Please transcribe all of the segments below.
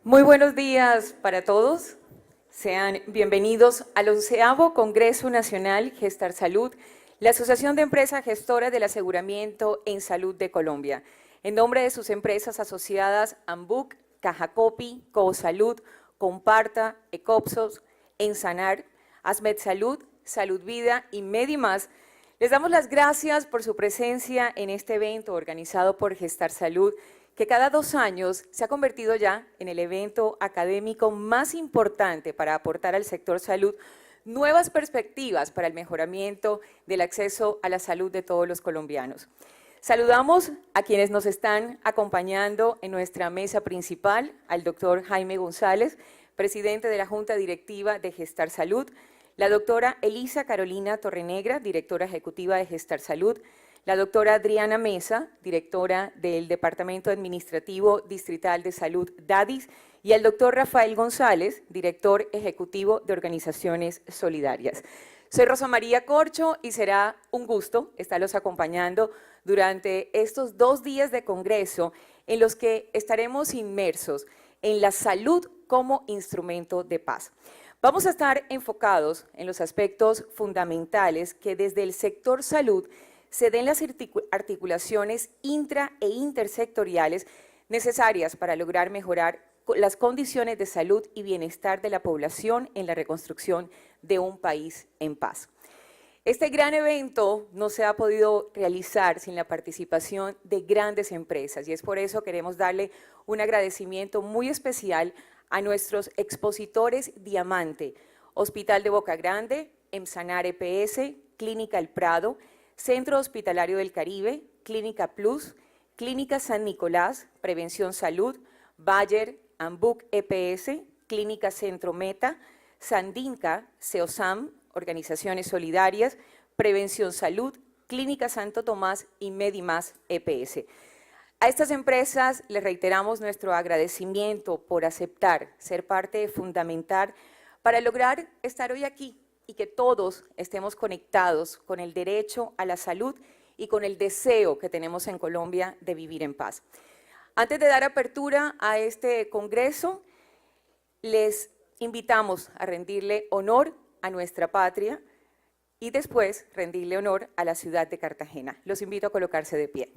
Muy buenos días para todos. Sean bienvenidos al 11º Congreso Nacional Gestar Salud, la Asociación de Empresas Gestoras del Aseguramiento en Salud de Colombia. En nombre de sus empresas asociadas Ambuc, Cajacopi, Cosalud, Comparta, Ecopsos, Ensanar, Asmed Salud, Salud Vida y Medimás, les damos las gracias por su presencia en este evento organizado por Gestar Salud, que cada 2 años se ha convertido ya en el evento académico más importante para aportar al sector salud nuevas perspectivas para el mejoramiento del acceso a la salud de todos los colombianos. Saludamos a quienes nos están acompañando en nuestra mesa principal, al doctor Jaime González, presidente de la Junta Directiva de Gestar Salud, la doctora Elisa Carolina Torrenegra, directora ejecutiva de Gestar Salud, la doctora Adriana Mesa, directora del Departamento Administrativo Distrital de Salud DADIS, y el doctor Rafael González, director ejecutivo de Organizaciones Solidarias. Soy Rosa María Corcho y será un gusto estarlos acompañando durante estos 2 días de congreso en los que estaremos inmersos en la salud como instrumento de paz. Vamos a estar enfocados en los aspectos fundamentales que desde el sector salud se den las articulaciones intra- e intersectoriales necesarias para lograr mejorar las condiciones de salud y bienestar de la población en la reconstrucción de un país en paz. Este gran evento no se ha podido realizar sin la participación de grandes empresas y es por eso que queremos darle un agradecimiento muy especial a nuestros expositores Diamante, Hospital de Boca Grande, Emsanar EPS, Clínica El Prado, Centro Hospitalario del Caribe, Clínica Plus, Clínica San Nicolás, Prevención Salud, Bayer, Ambuc EPS, Clínica Centro Meta, Sandinca, CEOSAM, Organizaciones Solidarias, Prevención Salud, Clínica Santo Tomás y Medimás EPS. A estas empresas les reiteramos nuestro agradecimiento por aceptar ser parte fundamental para lograr estar hoy aquí y que todos estemos conectados con el derecho a la salud y con el deseo que tenemos en Colombia de vivir en paz. Antes de dar apertura a este congreso, les invitamos a rendirle honor a nuestra patria y después rendirle honor a la ciudad de Cartagena. Los invito a colocarse de pie.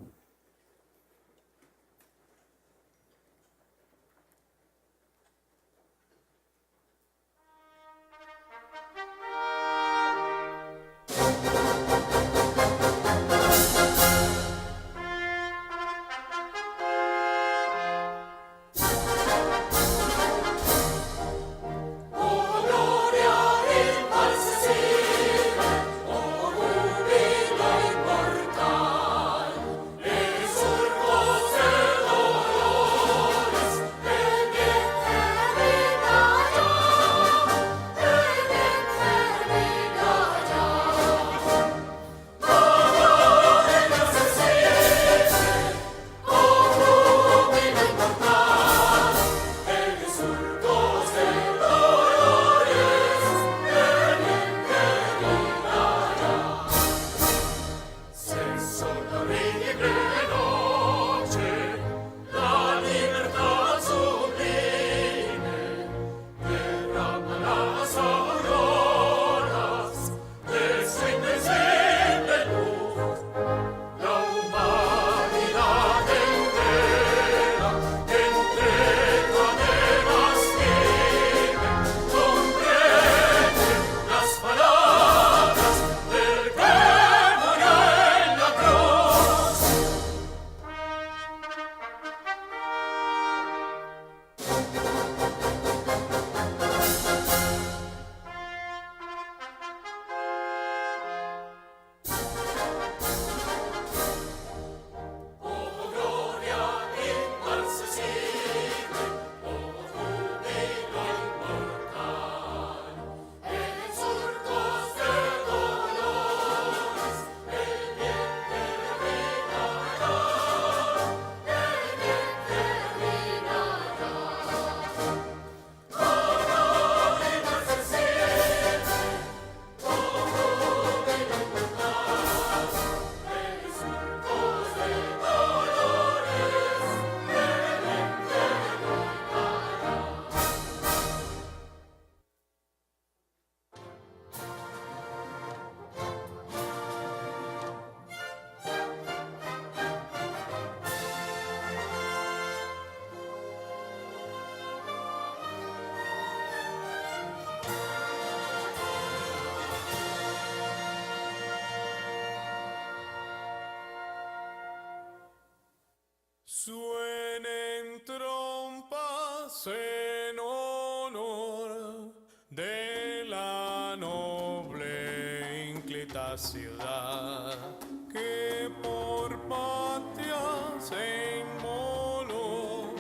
Suenen trompas en honor de la noble ínclita ciudad que por patria se inmoló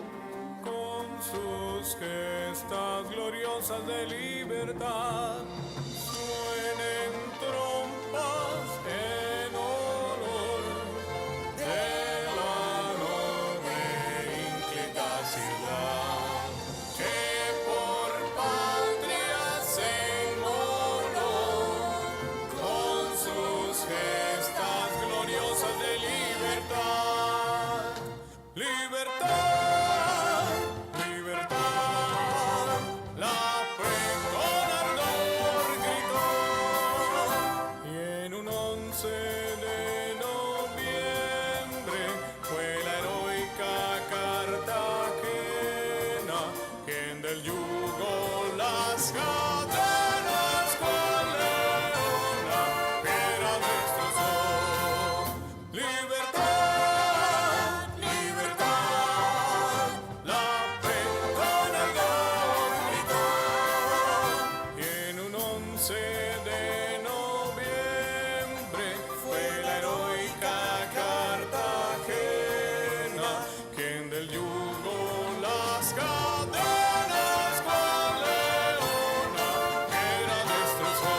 con sus gestas gloriosas de libertad. Suenen trompas en honor de la noble ínclita ciudad que por patria se inmoló con sus gestas gloriosas de libertad. Libertad, libertad, la fe con ardor gritó, y en un 11 de noviembre fue la heroica Cartagena quien del yugo las cadenas con leona piedra destrozó. Libertad, libertad, la fe con ardor gritó, y en un 11 de noviembre fue la heroica Cartagena quien del yugo las cadenas con leona piedra destrozó.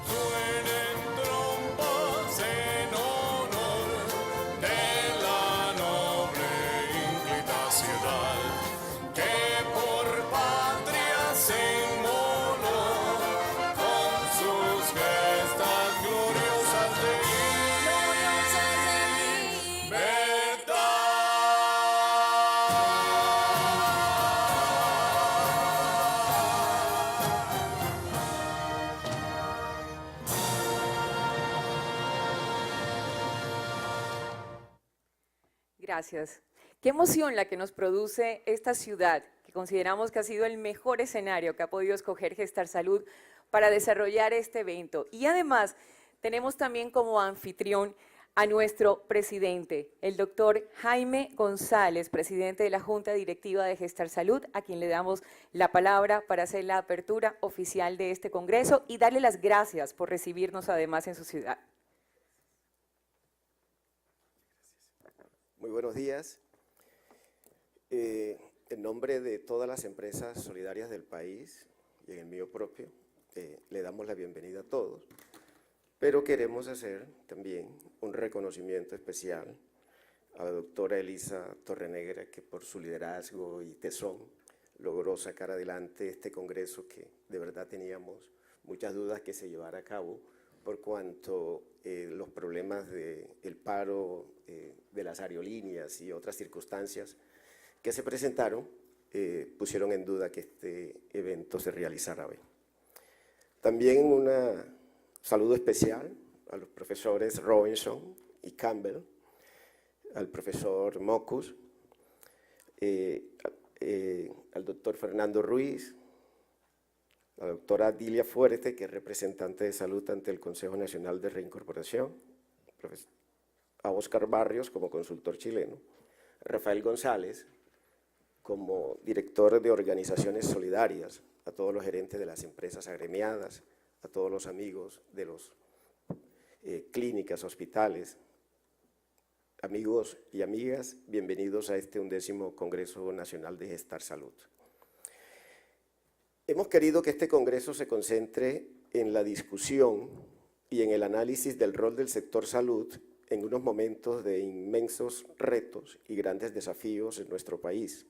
Suenen trompas en honor de la noble ínclita ciudad que por patria se inmoló con sus gestas gloriosas de libertad. Gracias. Qué emoción la que nos produce esta ciudad, que consideramos que ha sido el mejor escenario que ha podido escoger Gestar Salud para desarrollar este evento. Y además tenemos también como anfitrión a nuestro presidente, el doctor Jaime González, presidente de la Junta Directiva de Gestar Salud, a quien le damos la palabra para hacer la apertura oficial de este congreso y darle las gracias por recibirnos además en su ciudad. Muy buenos días. En nombre de todas las empresas solidarias del país y en el mío propio, le damos la bienvenida a todos, pero queremos hacer también un reconocimiento especial a la doctora Elisa Torrenegra, que por su liderazgo y tesón logró sacar adelante este congreso que de verdad teníamos muchas dudas que se llevara a cabo por cuanto los problemas del paro de las aerolíneas y otras circunstancias que se presentaron pusieron en duda que este evento se realizara hoy. También un saludo especial a los profesores Robinson y Campbell, al profesor Mocus, al doctor Fernando Ruiz, la doctora Dilia Fuerte, que es representante de salud ante el Consejo Nacional de Reincorporación, a Oscar Barrios como consultor chileno, Rafael González como director de organizaciones solidarias, a todos los gerentes de las empresas agremiadas, a todos los amigos de las clínicas, hospitales, amigos y amigas, bienvenidos a este 11º Congreso Nacional de Gestar Salud. Hemos querido que este congreso se concentre en la discusión y en el análisis del rol del sector salud en unos momentos de inmensos retos y grandes desafíos en nuestro país,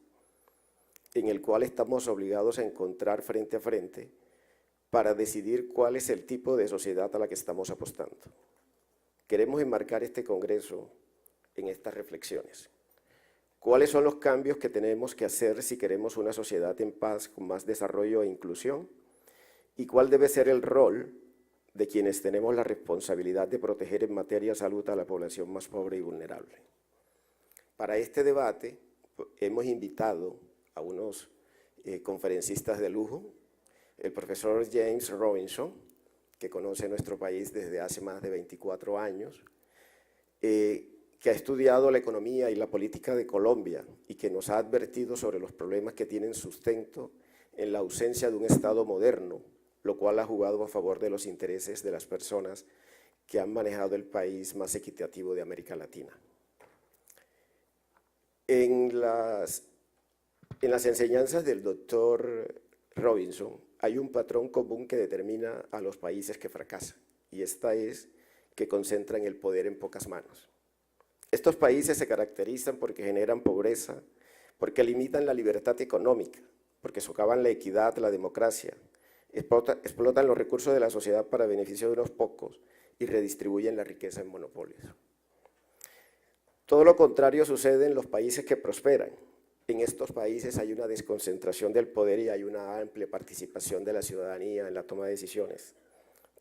en el cual estamos obligados a encontrar frente a frente para decidir cuál es el tipo de sociedad a la que estamos apostando. Queremos enmarcar este congreso en estas reflexiones. ¿Cuáles son los cambios que tenemos que hacer si queremos una sociedad en paz con más desarrollo e inclusión? ¿Y cuál debe ser el rol de quienes tenemos la responsabilidad de proteger en materia de salud a la población más pobre y vulnerable? Para este debate hemos invitado a unos conferencistas de lujo, el profesor James Robinson, que conoce nuestro país desde hace más de 24 años, que ha estudiado la economía y la política de Colombia y que nos ha advertido sobre los problemas que tienen sustento en la ausencia de un Estado moderno, lo cual ha jugado a favor de los intereses de las personas que han manejado el país más equitativo de América Latina. En las enseñanzas del doctor Robinson hay un patrón común que determina a los países que fracasan, y esta es que concentran el poder en pocas manos. Estos países se caracterizan porque generan pobreza, porque limitan la libertad económica, porque socavan la equidad, la democracia, explotan los recursos de la sociedad para beneficio de unos pocos y redistribuyen la riqueza en monopolios. Todo lo contrario sucede en los países que prosperan. En estos países hay una desconcentración del poder y hay una amplia participación de la ciudadanía en la toma de decisiones.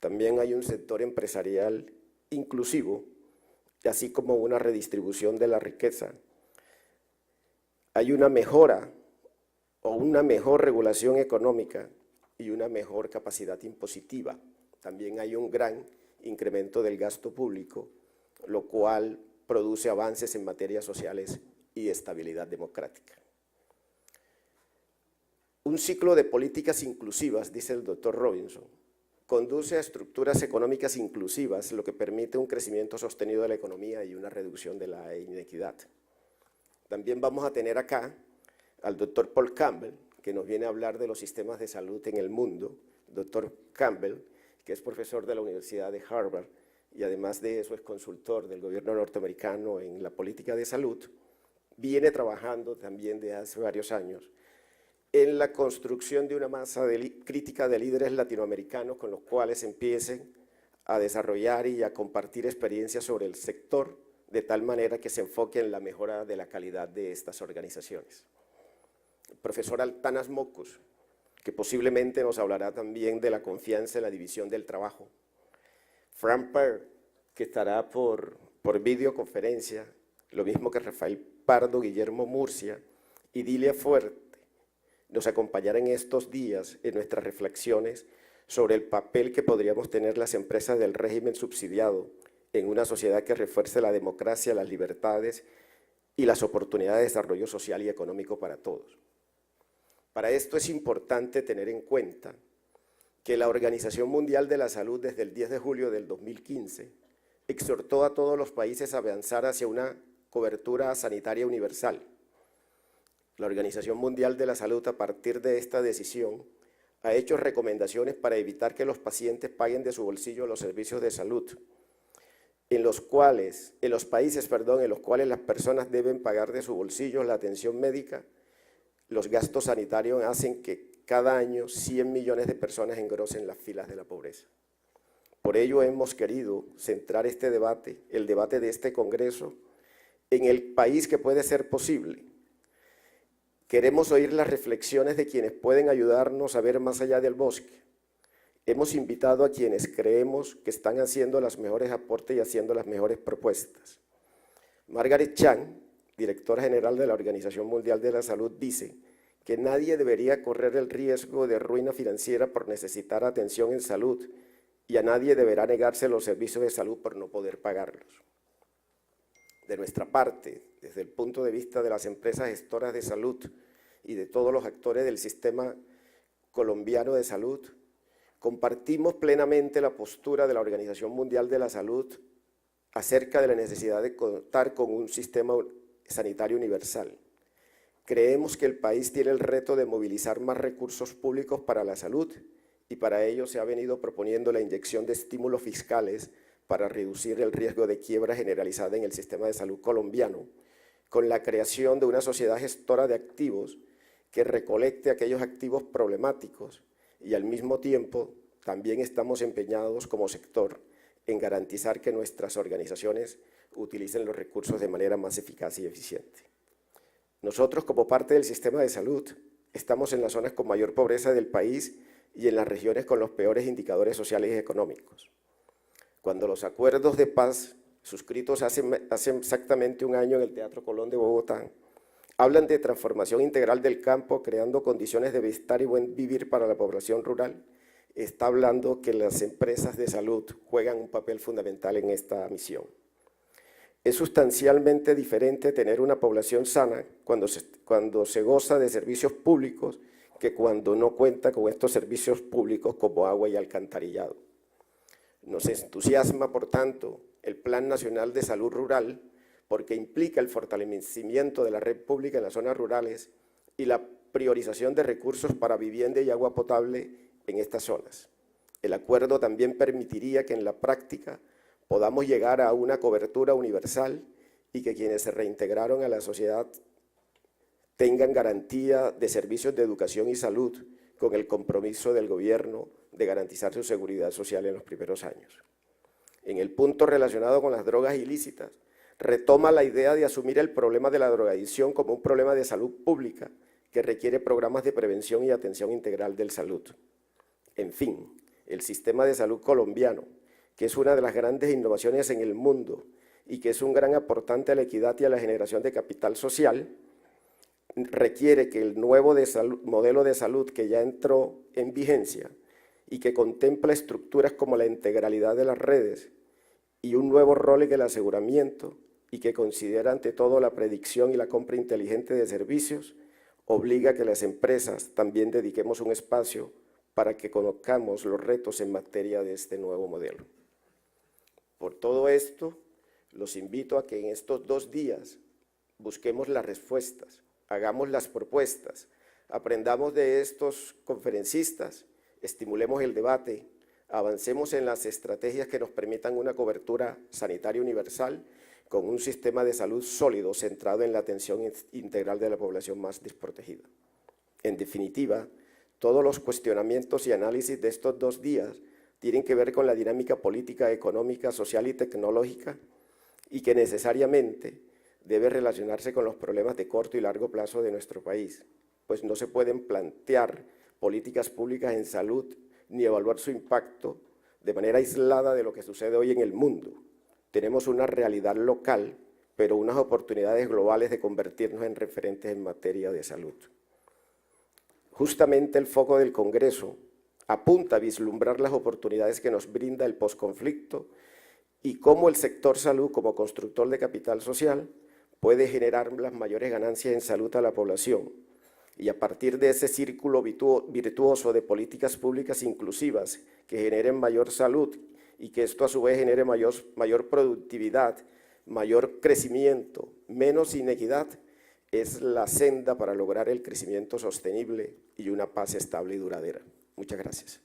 También hay un sector empresarial inclusivo, así como una redistribución de la riqueza. Hay una mejora o una mejor regulación económica y una mejor capacidad impositiva. También hay un gran incremento del gasto público, lo cual produce avances en materias sociales y estabilidad democrática. Un ciclo de políticas inclusivas, dice el doctor Robinson, conduce a estructuras económicas inclusivas, lo que permite un crecimiento sostenido de la economía y una reducción de la inequidad. También vamos a tener acá al doctor Paul Campbell, que nos viene a hablar de los sistemas de salud en el mundo. Doctor Campbell, que es profesor de la Universidad de Harvard y además de eso es consultor del gobierno norteamericano en la política de salud, viene trabajando también de hace varios años en la construcción de una masa crítica de líderes latinoamericanos con los cuales empiecen a desarrollar y a compartir experiencias sobre el sector de tal manera que se enfoque en la mejora de la calidad de estas organizaciones. El profesor Altanas Mockus, que posiblemente nos hablará también de la confianza en la división del trabajo. Frank Perr, que estará por videoconferencia, lo mismo que Rafael Pardo, Guillermo Murcia y Dilia Fuerte, nos acompañarán estos días en nuestras reflexiones sobre el papel que podríamos tener las empresas del régimen subsidiado en una sociedad que refuerce la democracia, las libertades y las oportunidades de desarrollo social y económico para todos. Para esto es importante tener en cuenta que la Organización Mundial de la Salud desde el 10 de julio del 2015 exhortó a todos los países a avanzar hacia una cobertura sanitaria universal. La Organización Mundial de la Salud, a partir de esta decisión, ha hecho recomendaciones para evitar que los pacientes paguen de su bolsillo los servicios de salud, en los países en los cuales las personas deben pagar de su bolsillo la atención médica. Los gastos sanitarios hacen que cada año 100 millones de personas engrosen las filas de la pobreza. Por ello hemos querido centrar este debate, el debate de este Congreso, en el país que puede ser posible. Queremos oír las reflexiones de quienes pueden ayudarnos a ver más allá del bosque. Hemos invitado a quienes creemos que están haciendo los mejores aportes y haciendo las mejores propuestas. Margaret Chan, directora general de la Organización Mundial de la Salud, dice que nadie debería correr el riesgo de ruina financiera por necesitar atención en salud y a nadie deberá negarse los servicios de salud por no poder pagarlos. De nuestra parte, desde el punto de vista de las empresas gestoras de salud y de todos los actores del sistema colombiano de salud, compartimos plenamente la postura de la Organización Mundial de la Salud acerca de la necesidad de contar con un sistema sanitario universal. Creemos que el país tiene el reto de movilizar más recursos públicos para la salud y para ello se ha venido proponiendo la inyección de estímulos fiscales para reducir el riesgo de quiebra generalizada en el sistema de salud colombiano, con la creación de una sociedad gestora de activos que recolecte aquellos activos problemáticos y al mismo tiempo también estamos empeñados como sector en garantizar que nuestras organizaciones utilicen los recursos de manera más eficaz y eficiente. Nosotros, como parte del sistema de salud, estamos en las zonas con mayor pobreza del país y en las regiones con los peores indicadores sociales y económicos. Cuando los acuerdos de paz suscritos hace exactamente un año en el Teatro Colón de Bogotá hablan de transformación integral del campo, creando condiciones de bienestar y buen vivir para la población rural, está hablando que las empresas de salud juegan un papel fundamental en esta misión. Es sustancialmente diferente tener una población sana cuando se goza de servicios públicos que cuando no cuenta con estos servicios públicos como agua y alcantarillado. Nos entusiasma, por tanto, el Plan Nacional de Salud Rural porque implica el fortalecimiento de la red pública en las zonas rurales y la priorización de recursos para vivienda y agua potable en estas zonas. El acuerdo también permitiría que en la práctica podamos llegar a una cobertura universal y que quienes se reintegraron a la sociedad tengan garantía de servicios de educación y salud con el compromiso del gobierno de garantizar su seguridad social en los primeros años. En el punto relacionado con las drogas ilícitas, retoma la idea de asumir el problema de la drogadicción como un problema de salud pública que requiere programas de prevención y atención integral del salud. En fin, el sistema de salud colombiano, que es una de las grandes innovaciones en el mundo y que es un gran aportante a la equidad y a la generación de capital social, requiere que el nuevo modelo de salud que ya entró en vigencia y que contempla estructuras como la integralidad de las redes y un nuevo rol en el aseguramiento y que considera ante todo la predicción y la compra inteligente de servicios, obliga a que las empresas también dediquemos un espacio para que conozcamos los retos en materia de este nuevo modelo. Por todo esto, los invito a que en estos 2 días busquemos las respuestas, hagamos las propuestas, aprendamos de estos conferencistas, estimulemos el debate, avancemos en las estrategias que nos permitan una cobertura sanitaria universal con un sistema de salud sólido centrado en la atención integral de la población más desprotegida. En definitiva, todos los cuestionamientos y análisis de estos 2 días tienen que ver con la dinámica política, económica, social y tecnológica y que necesariamente debe relacionarse con los problemas de corto y largo plazo de nuestro país, pues no se pueden plantear políticas públicas en salud ni evaluar su impacto de manera aislada de lo que sucede hoy en el mundo. Tenemos una realidad local, pero unas oportunidades globales de convertirnos en referentes en materia de salud. Justamente el foco del Congreso apunta a vislumbrar las oportunidades que nos brinda el posconflicto y cómo el sector salud, como constructor de capital social, puede generar las mayores ganancias en salud a la población. Y a partir de ese círculo virtuoso de políticas públicas inclusivas que generen mayor salud y que esto a su vez genere mayor productividad, mayor crecimiento, menos inequidad, es la senda para lograr el crecimiento sostenible y una paz estable y duradera. Muchas gracias.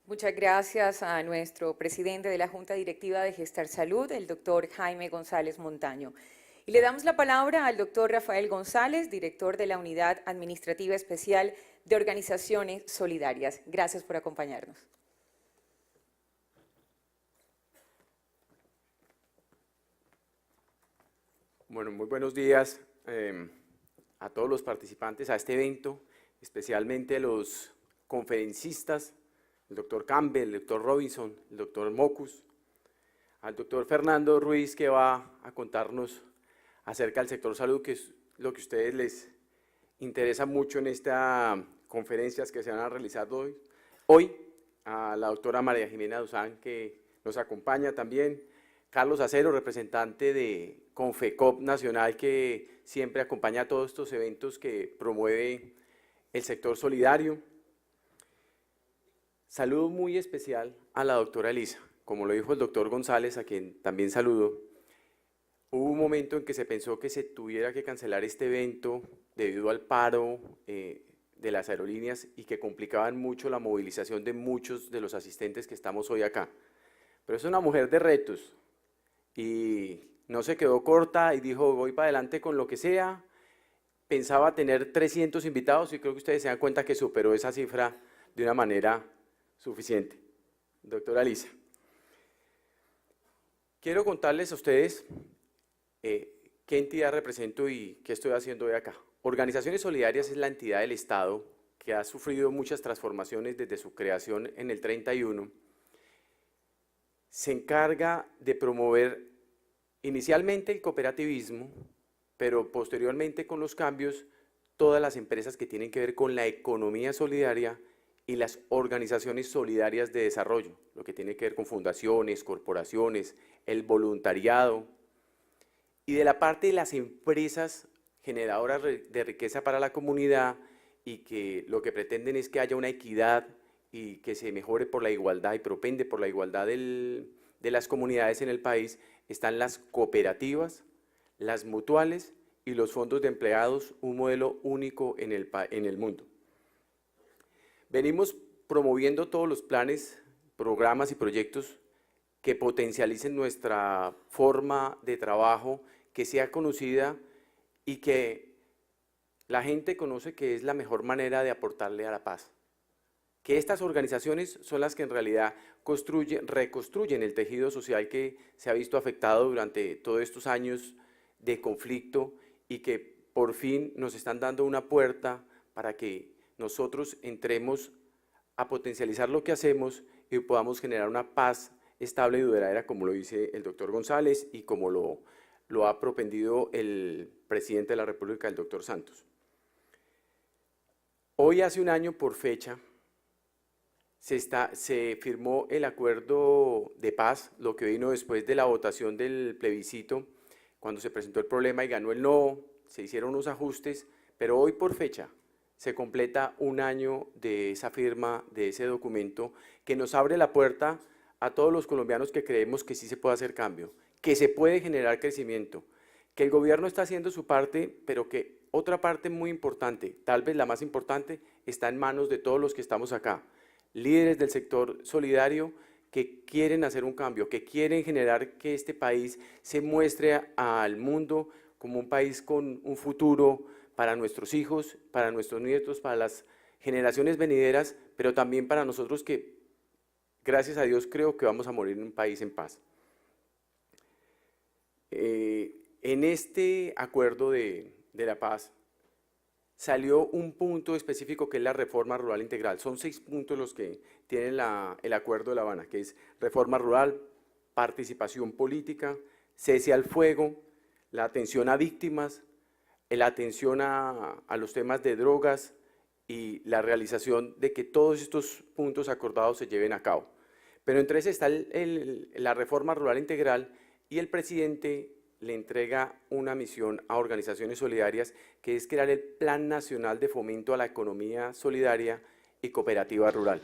Muchas gracias a nuestro presidente de la Junta Directiva de Gestar Salud, el doctor Jaime González Montaño. Y le damos la palabra al doctor Rafael González, director de la Unidad Administrativa Especial de Organizaciones Solidarias. Gracias por acompañarnos. Bueno, muy buenos días a todos los participantes a este evento, especialmente los conferencistas, el doctor Campbell, el doctor Robinson, el doctor Mocus, al doctor Fernando Ruiz, que va a contarnos acerca del sector salud, que es lo que a ustedes les interesa mucho en estas conferencias que se van a realizar hoy, a la doctora María Jimena Duzán, que nos acompaña también, Carlos Acero, representante de Confecop Nacional, que siempre acompaña a todos estos eventos que promueve el sector solidario. Saludo muy especial a la doctora Elisa, como lo dijo el doctor González, a quien también saludo. Hubo un momento en que se pensó que se tuviera que cancelar este evento debido al paro de las aerolíneas y que complicaban mucho la movilización de muchos de los asistentes que estamos hoy acá. Pero es una mujer de retos y no se quedó corta y dijo, voy para adelante con lo que sea. Pensaba tener 300 invitados y creo que ustedes se dan cuenta que superó esa cifra de una manera suficiente. Doctora Elisa, quiero contarles a ustedes qué entidad represento y qué estoy haciendo hoy acá. Organizaciones Solidarias es la entidad del Estado que ha sufrido muchas transformaciones desde su creación en el 31. Se encarga de promover inicialmente el cooperativismo, pero posteriormente con los cambios, todas las empresas que tienen que ver con la economía solidaria y las organizaciones solidarias de desarrollo, lo que tiene que ver con fundaciones, corporaciones, el voluntariado, y de la parte de las empresas generadoras de riqueza para la comunidad y que lo que pretenden es que haya una equidad y que se mejore por la igualdad y propende por la igualdad de las comunidades en el país, están las cooperativas, las mutuales y los fondos de empleados, un modelo único en el mundo. Venimos promoviendo todos los planes, programas y proyectos que potencialicen nuestra forma de trabajo, que sea conocida y que la gente conoce que es la mejor manera de aportarle a la paz. Que estas organizaciones son las que en realidad reconstruyen el tejido social que se ha visto afectado durante todos estos años de conflicto y que por fin nos están dando una puerta para que nosotros entremos a potencializar lo que hacemos y podamos generar una paz estable y duradera, como lo dice el doctor González y como lo ha propendido el presidente de la República, el doctor Santos. Hoy hace un año por fecha se firmó el acuerdo de paz, lo que vino después de la votación del plebiscito, cuando se presentó el problema y ganó el no, se hicieron unos ajustes, pero hoy por fecha se completa un año de esa firma, de ese documento, que nos abre la puerta a todos los colombianos que creemos que sí se puede hacer cambio, que se puede generar crecimiento, que el gobierno está haciendo su parte, pero que otra parte muy importante, tal vez la más importante, está en manos de todos los que estamos acá, líderes del sector solidario que quieren hacer un cambio, que quieren generar que este país se muestre al mundo como un país con un futuro para nuestros hijos, para nuestros nietos, para las generaciones venideras, pero también para nosotros que, gracias a Dios, creo que vamos a morir en un país en paz. En este acuerdo de la paz salió un punto específico que es la reforma rural integral. Son 6 puntos los que tienen el acuerdo de La Habana, que es reforma rural, participación política, cese al fuego, la atención a víctimas, la atención a los temas de drogas y la realización de que todos estos puntos acordados se lleven a cabo. Pero entre ese está la reforma rural integral y el presidente le entrega una misión a organizaciones solidarias que es crear el Plan Nacional de Fomento a la Economía Solidaria y Cooperativa Rural.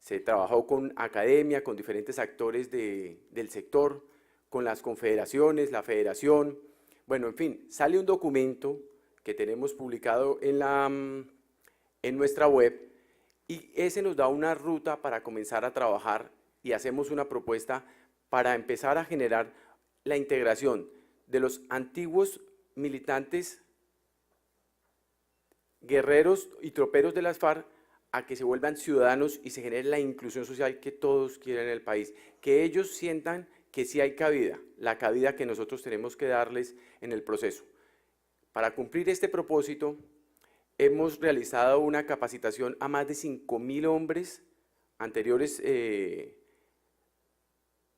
Se trabajó con academia, con diferentes actores del sector, con las confederaciones, la federación, bueno, en fin, sale un documento que tenemos publicado en nuestra web y ese nos da una ruta para comenzar a trabajar y hacemos una propuesta para empezar a generar la integración de los antiguos militantes, guerreros y troperos de las FARC a que se vuelvan ciudadanos y se genere la inclusión social que todos quieren en el país, que ellos sientan que sí hay cabida, la cabida que nosotros tenemos que darles en el proceso. Para cumplir este propósito, hemos realizado una capacitación a más de 5.000 hombres anteriores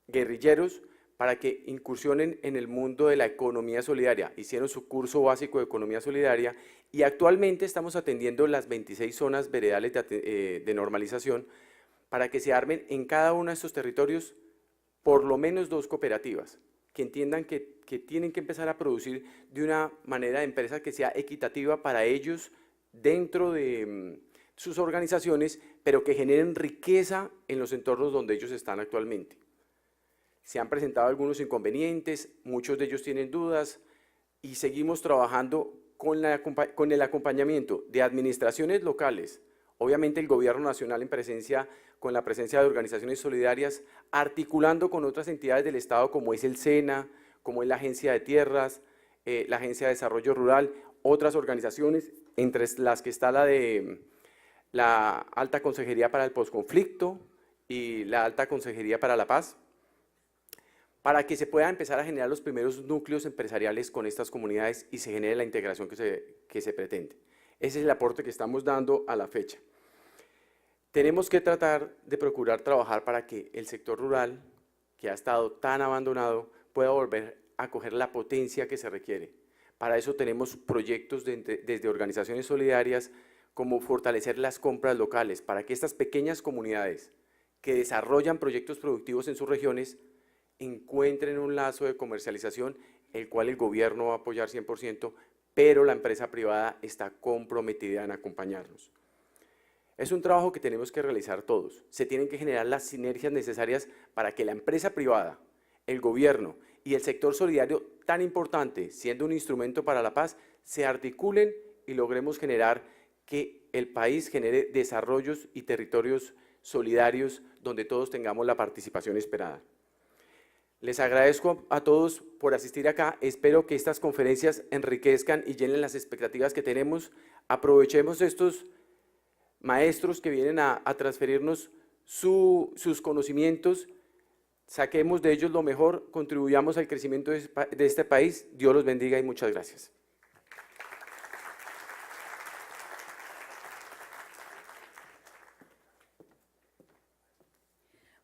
guerrilleros para que incursionen en el mundo de la economía solidaria. Hicieron su curso básico de economía solidaria y actualmente estamos atendiendo las 26 zonas veredales de normalización para que se armen en cada uno de estos territorios por lo menos 2 cooperativas, que entiendan que tienen que empezar a producir de una manera de empresa que sea equitativa para ellos dentro de sus organizaciones, pero que generen riqueza en los entornos donde ellos están actualmente. Se han presentado algunos inconvenientes, muchos de ellos tienen dudas y seguimos trabajando con el acompañamiento de administraciones locales, obviamente el gobierno nacional con la presencia de organizaciones solidarias, articulando con otras entidades del Estado como es el SENA, como es la Agencia de Tierras, la Agencia de Desarrollo Rural, otras organizaciones, entre las que está la Alta Consejería para el Postconflicto y la Alta Consejería para la Paz, para que se pueda empezar a generar los primeros núcleos empresariales con estas comunidades y se genere la integración que se pretende. Ese es el aporte que estamos dando a la fecha. Tenemos que tratar de procurar trabajar para que el sector rural, que ha estado tan abandonado, pueda volver a coger la potencia que se requiere. Para eso tenemos proyectos desde organizaciones solidarias como fortalecer las compras locales para que estas pequeñas comunidades que desarrollan proyectos productivos en sus regiones encuentren un lazo de comercialización, el cual el gobierno va a apoyar 100%, pero la empresa privada está comprometida en acompañarnos. Es un trabajo que tenemos que realizar todos. Se tienen que generar las sinergias necesarias para que la empresa privada, el gobierno y el sector solidario, tan importante, siendo un instrumento para la paz, se articulen y logremos generar que el país genere desarrollos y territorios solidarios donde todos tengamos la participación esperada. Les agradezco a todos por asistir acá. Espero que estas conferencias enriquezcan y llenen las expectativas que tenemos. Aprovechemos estos maestros que vienen a transferirnos sus conocimientos, saquemos de ellos lo mejor, contribuyamos al crecimiento de este país. Dios los bendiga y muchas gracias.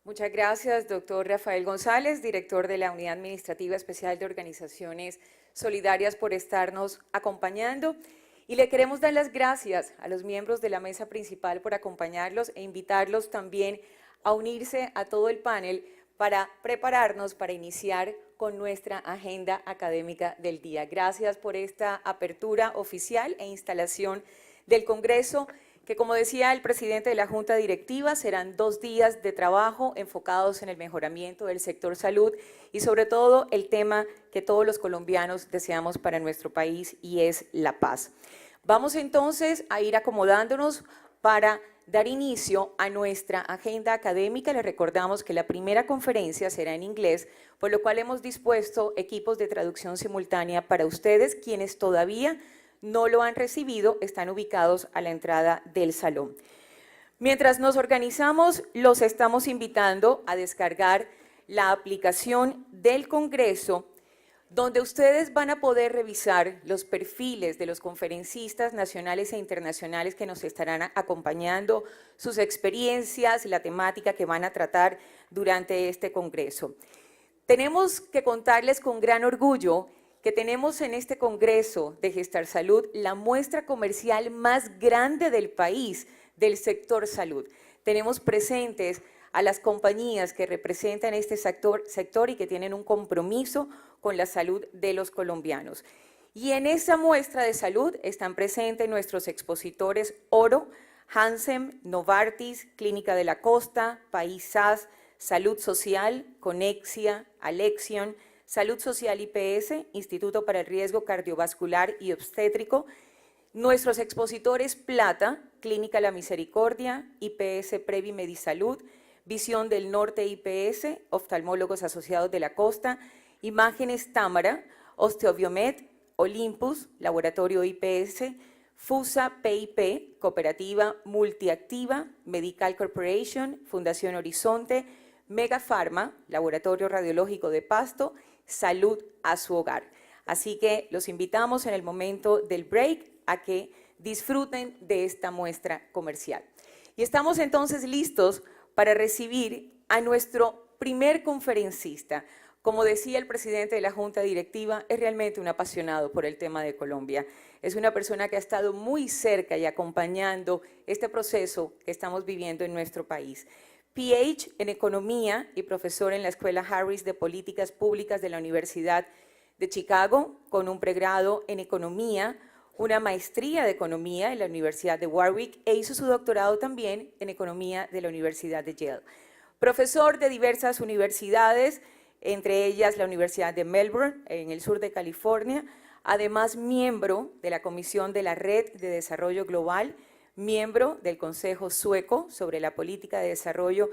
Muchas gracias, doctor Rafael González, director de la Unidad Administrativa Especial de Organizaciones Solidarias, por estarnos acompañando. Y le queremos dar las gracias a los miembros de la mesa principal por acompañarlos e invitarlos también a unirse a todo el panel para prepararnos para iniciar con nuestra agenda académica del día. Gracias por esta apertura oficial e instalación del Congreso, que, como decía el presidente de la Junta Directiva, serán 2 días de trabajo enfocados en el mejoramiento del sector salud y sobre todo el tema que todos los colombianos deseamos para nuestro país, y es la paz. Vamos entonces a ir acomodándonos para dar inicio a nuestra agenda académica. Les recordamos que la primera conferencia será en inglés, por lo cual hemos dispuesto equipos de traducción simultánea para ustedes. Quienes todavía no lo han recibido están ubicados a la entrada del salón. Mientras nos organizamos, los estamos invitando a descargar la aplicación del Congreso, donde ustedes van a poder revisar los perfiles de los conferencistas nacionales e internacionales que nos estarán acompañando, sus experiencias, la temática que van a tratar durante este Congreso. Tenemos que contarles con gran orgullo que tenemos en este Congreso de Gestar Salud la muestra comercial más grande del país del sector salud. Tenemos presentes a las compañías que representan este sector y que tienen un compromiso con la salud de los colombianos. Y en esa muestra de salud están presentes nuestros expositores Oro, Hansen, Novartis, Clínica de la Costa, País SAS, Salud Social, Conexia, Alexion, Salud Social IPS, Instituto para el Riesgo Cardiovascular y Obstétrico, nuestros expositores Plata, Clínica La Misericordia, IPS Previ Medisalud, Visión del Norte IPS, Oftalmólogos Asociados de la Costa, Imágenes Támara, Osteobiomed, Olympus, Laboratorio IPS, FUSA PIP, Cooperativa Multiactiva, Medical Corporation, Fundación Horizonte, Mega Pharma, Laboratorio Radiológico de Pasto, Salud a su hogar. Así que los invitamos en el momento del break a que disfruten de esta muestra comercial. Y estamos entonces listos para recibir a nuestro primer conferencista. Como decía el presidente de la Junta Directiva, es realmente un apasionado por el tema de Colombia. Es una persona que ha estado muy cerca y acompañando este proceso que estamos viviendo en nuestro país. PH en Economía y profesor en la Escuela Harris de Políticas Públicas de la Universidad de Chicago, con un pregrado en Economía, una maestría de Economía en la Universidad de Warwick e hizo su doctorado también en Economía de la Universidad de Yale. Profesor de diversas universidades, entre ellas la Universidad de Melbourne, en el sur de California, además miembro de la Comisión de la Red de Desarrollo Global, miembro del Consejo Sueco sobre la Política de Desarrollo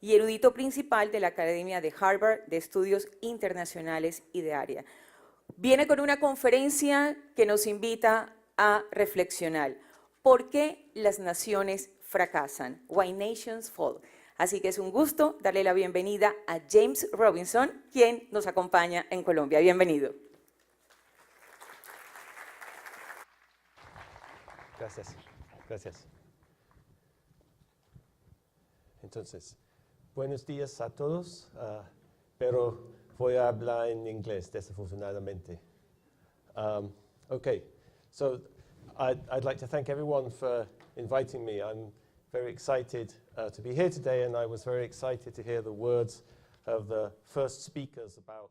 y erudito principal de la Academia de Harvard de Estudios Internacionales y de Área. Viene con una conferencia que nos invita a reflexionar. ¿Por qué las naciones fracasan? Why Nations Fall. Así que es un gusto darle la bienvenida a James Robinson, quien nos acompaña en Colombia. Bienvenido. Gracias. Gracias. Entonces, buenos días a todos, pero voy a hablar en inglés, desafortunadamente. Okay, so I'd like to thank everyone for inviting me. I'm very excited to be here today, and I was very excited to hear the words of the first speakers about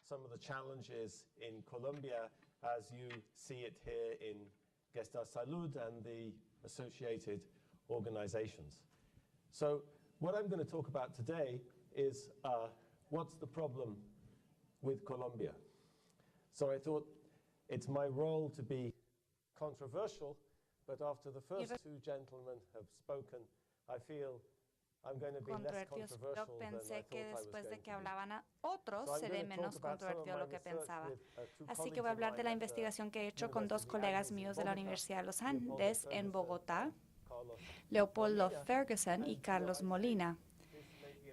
some of the challenges in Colombia as you see it here in Gestar Salud and the associated organizations. So what I'm going to talk about today is what's the problem with Colombia. So I thought it's my role to be controversial, but after the first two gentlemen have spoken, I feel I'm going to be less controvertidos. controversial Yo than I pensé thought que I was después de going que to be. hablaban a otros, So I'm seré going to menos talk about some of controvertido de my lo que research pensaba. with, two Así que colleagues voy a of hablar de la mine at, investigación que he hecho con dos University colegas Andes in míos de la Bogotá, Universidad de los Leopoldo Andes en Ferguson, Bogotá, Carlos Leopoldo Molina. Ferguson y Carlos Molina.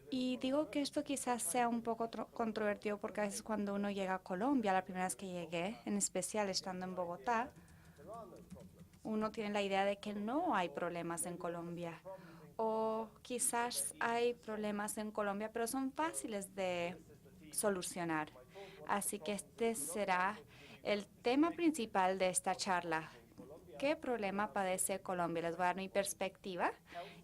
Y digo que esto quizás sea un poco controvertido porque a veces cuando uno llega a Colombia, la primera vez que llegué, en especial estando en Bogotá, uno tiene la idea de que no hay problemas en Colombia. O quizás hay problemas en Colombia, pero son fáciles de solucionar. Así que este será el tema principal de esta charla. ¿Qué problema padece Colombia? Les voy a dar mi perspectiva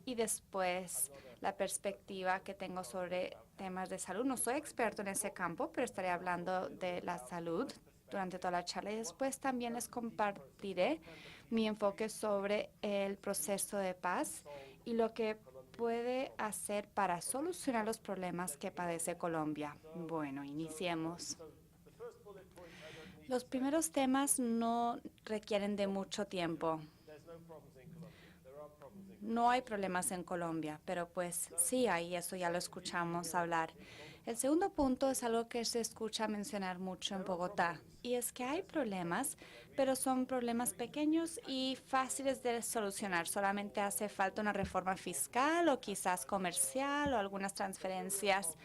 y después la perspectiva que tengo sobre temas de salud. No soy experto en ese campo, pero estaré hablando de la salud durante toda la charla y después también les compartiré mi enfoque sobre el proceso de paz y lo que puede hacer para solucionar los problemas que padece Colombia. Bueno, iniciemos. Los primeros temas no requieren de mucho tiempo. No hay problemas en Colombia, pero pues sí hay, eso ya lo escuchamos hablar. El segundo punto es algo que se escucha mencionar mucho en Bogotá, y es que hay problemas, pero son problemas pequeños y fáciles de solucionar. Solamente hace falta una reforma fiscal o quizás comercial o algunas transferencias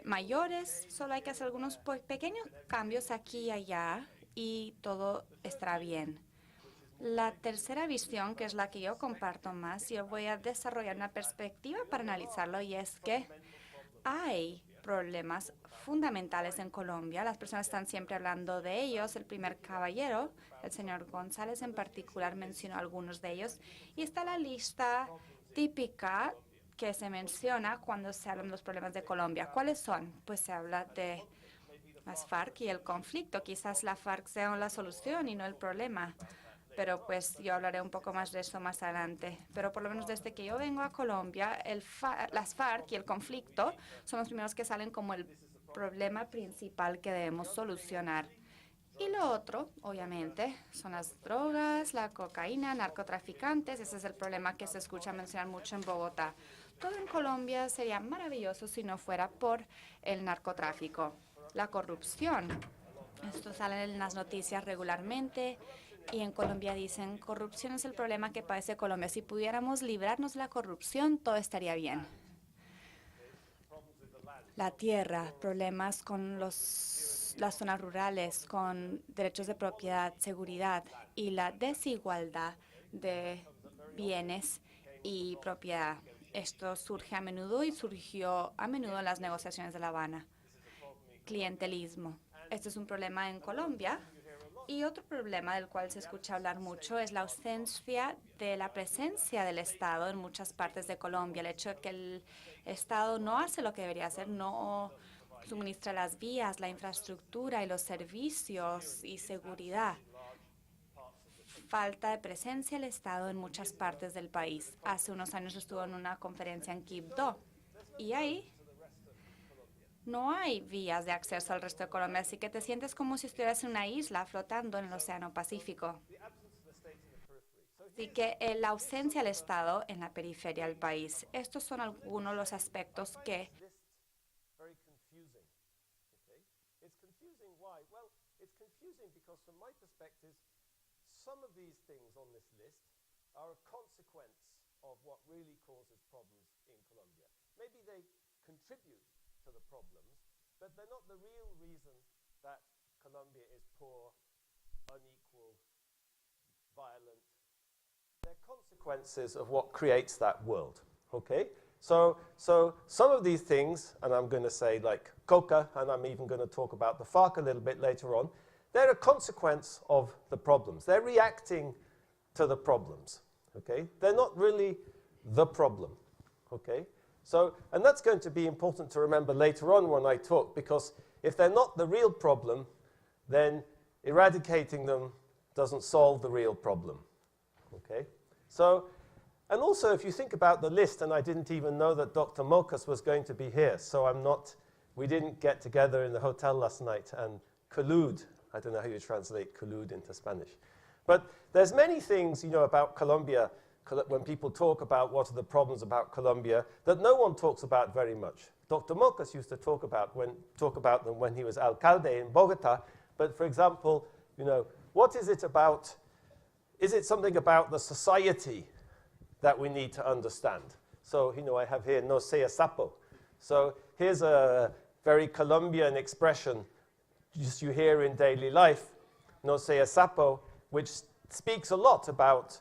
mayores. Solo hay que hacer algunos pequeños cambios aquí y allá y todo estará bien. La tercera visión, que es la que yo comparto más, yo voy a desarrollar una perspectiva para analizarlo, y es que hay problemas fundamentales en Colombia. Las personas están siempre hablando de ellos. El primer caballero, el señor González en particular, mencionó algunos de ellos. Y está la lista típica que se menciona cuando se hablan de los problemas de Colombia. ¿Cuáles son? Pues se habla de las FARC y el conflicto. Quizás la FARC sea la solución y no el problema. Pero pues yo hablaré un poco más de eso más adelante. Pero por lo menos desde que yo vengo a Colombia, las FARC y el conflicto son los primeros que salen como el problema principal que debemos solucionar. Y lo otro, obviamente, son las drogas, la cocaína, narcotraficantes. Ese es el problema que se escucha mencionar mucho en Bogotá. Todo en Colombia sería maravilloso si no fuera por el narcotráfico. La corrupción. Esto sale en las noticias regularmente. Y en Colombia dicen, corrupción es el problema que padece Colombia. Si pudiéramos librarnos de la corrupción, todo estaría bien. La tierra, problemas con las zonas rurales, con derechos de propiedad, seguridad y la desigualdad de bienes y propiedad. Esto surge a menudo y surgió a menudo en las negociaciones de La Habana. Clientelismo. Este es un problema en Colombia. Y otro problema del cual se escucha hablar mucho es la ausencia de la presencia del Estado en muchas partes de Colombia. El hecho de que el Estado no hace lo que debería hacer, no suministra las vías, la infraestructura y los servicios y seguridad. Falta de presencia del Estado en muchas partes del país. Hace unos años estuve en una conferencia en Quibdó y ahí no hay vías de acceso al resto de Colombia, así que te sientes como si estuvieras en una isla flotando en el Océano Pacífico. Así que la ausencia del Estado en la periferia del país. Estos son algunos de los aspectos que to the problems, but they're not the real reason that Colombia is poor, unequal, violent. They're consequences of what creates that world, okay? So some of these things, and I'm going to say like coca, and I'm even going to talk about the FARC a little bit later on, they're a consequence of the problems. They're reacting to the problems. okay? They're not really the problem, okay? So, and that's going to be important to remember later on when I talk, because if they're not the real problem, then eradicating them doesn't solve the real problem, okay? So, and also if you think about the list, and I didn't even know that Dr. Mokas was going to be here, so we didn't get together in the hotel last night and collude. I don't know how you translate collude into Spanish. But there's many things, you know, about Colombia, when people talk about what are the problems about Colombia, that no one talks about very much. Dr. Mokas used to talk about them when he was alcalde in Bogota. But for example, you know, what is it about? Is it something about the society that we need to understand? So, you know, I have here no sea sapo. So here's a very Colombian expression just you hear in daily life, no sea sapo, which speaks a lot about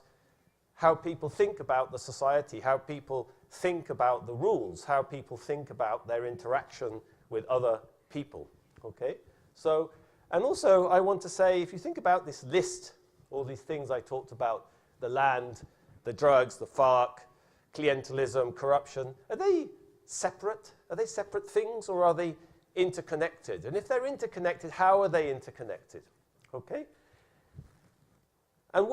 how people think about the society, how people think about the rules, how people think about their interaction with other people, okay? So, and also I want to say, if you think about this list, all these things I talked about, the land, the drugs, the FARC, clientelism, corruption, are they separate? Are they separate things, or are they interconnected? And if they're interconnected, how are they interconnected, okay? And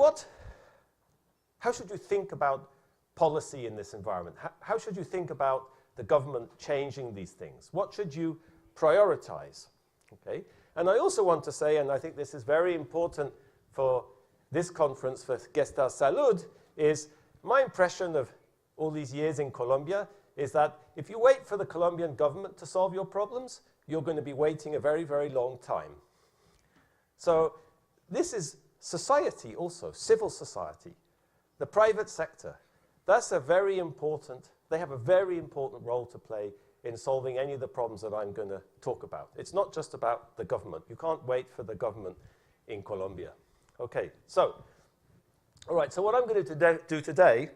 how should you think about policy in this environment? How should you think about the government changing these things? What should you prioritize? Okay? And I also want to say, and I think this is very important for this conference for Gestar Salud, is my impression of all these years in Colombia is that if you wait for the Colombian government to solve your problems, you're going to be waiting a very, very long time. So this is society also, civil society. The private sector, that's a very important, they have a very important role to play in solving any of the problems that I'm going to talk about. It's not just about the government. You can't wait for the government in Colombia. Okay, so, all right, so what I'm going to do today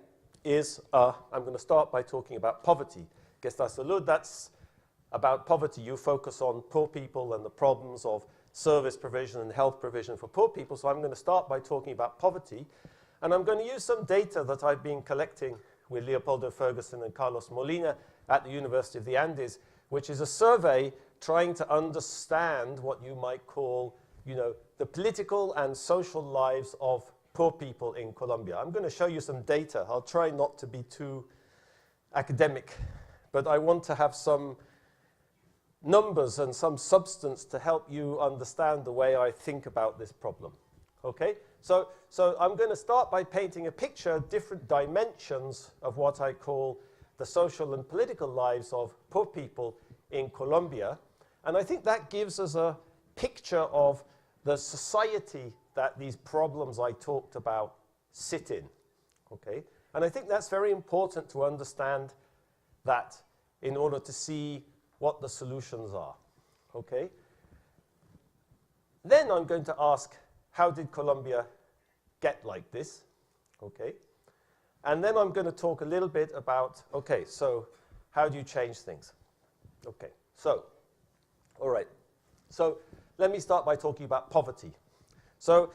is I'm going to start by talking about poverty. Gestar Salud, that's about poverty. You focus on poor people and the problems of service provision and health provision for poor people. So I'm going to start by talking about poverty. And I'm going to use some data that I've been collecting with Leopoldo Ferguson and Carlos Molina at the University of the Andes, which is a survey trying to understand what you might call, you know, the political and social lives of poor people in Colombia. I'm going to show you some data. I'll try not to be too academic, but I want to have some numbers and some substance to help you understand the way I think about this problem. Okay? So I'm going to start by painting a picture of different dimensions of what I call the social and political lives of poor people in Colombia. And I think that gives us a picture of the society that these problems I talked about sit in. Okay? And I think that's very important to understand that in order to see what the solutions are. Okay? Then I'm going to ask, how did Colombia get like this? Okay. And then I'm going to talk a little bit about, okay, so how do you change things? Okay, so, all right. So let me start by talking about poverty. So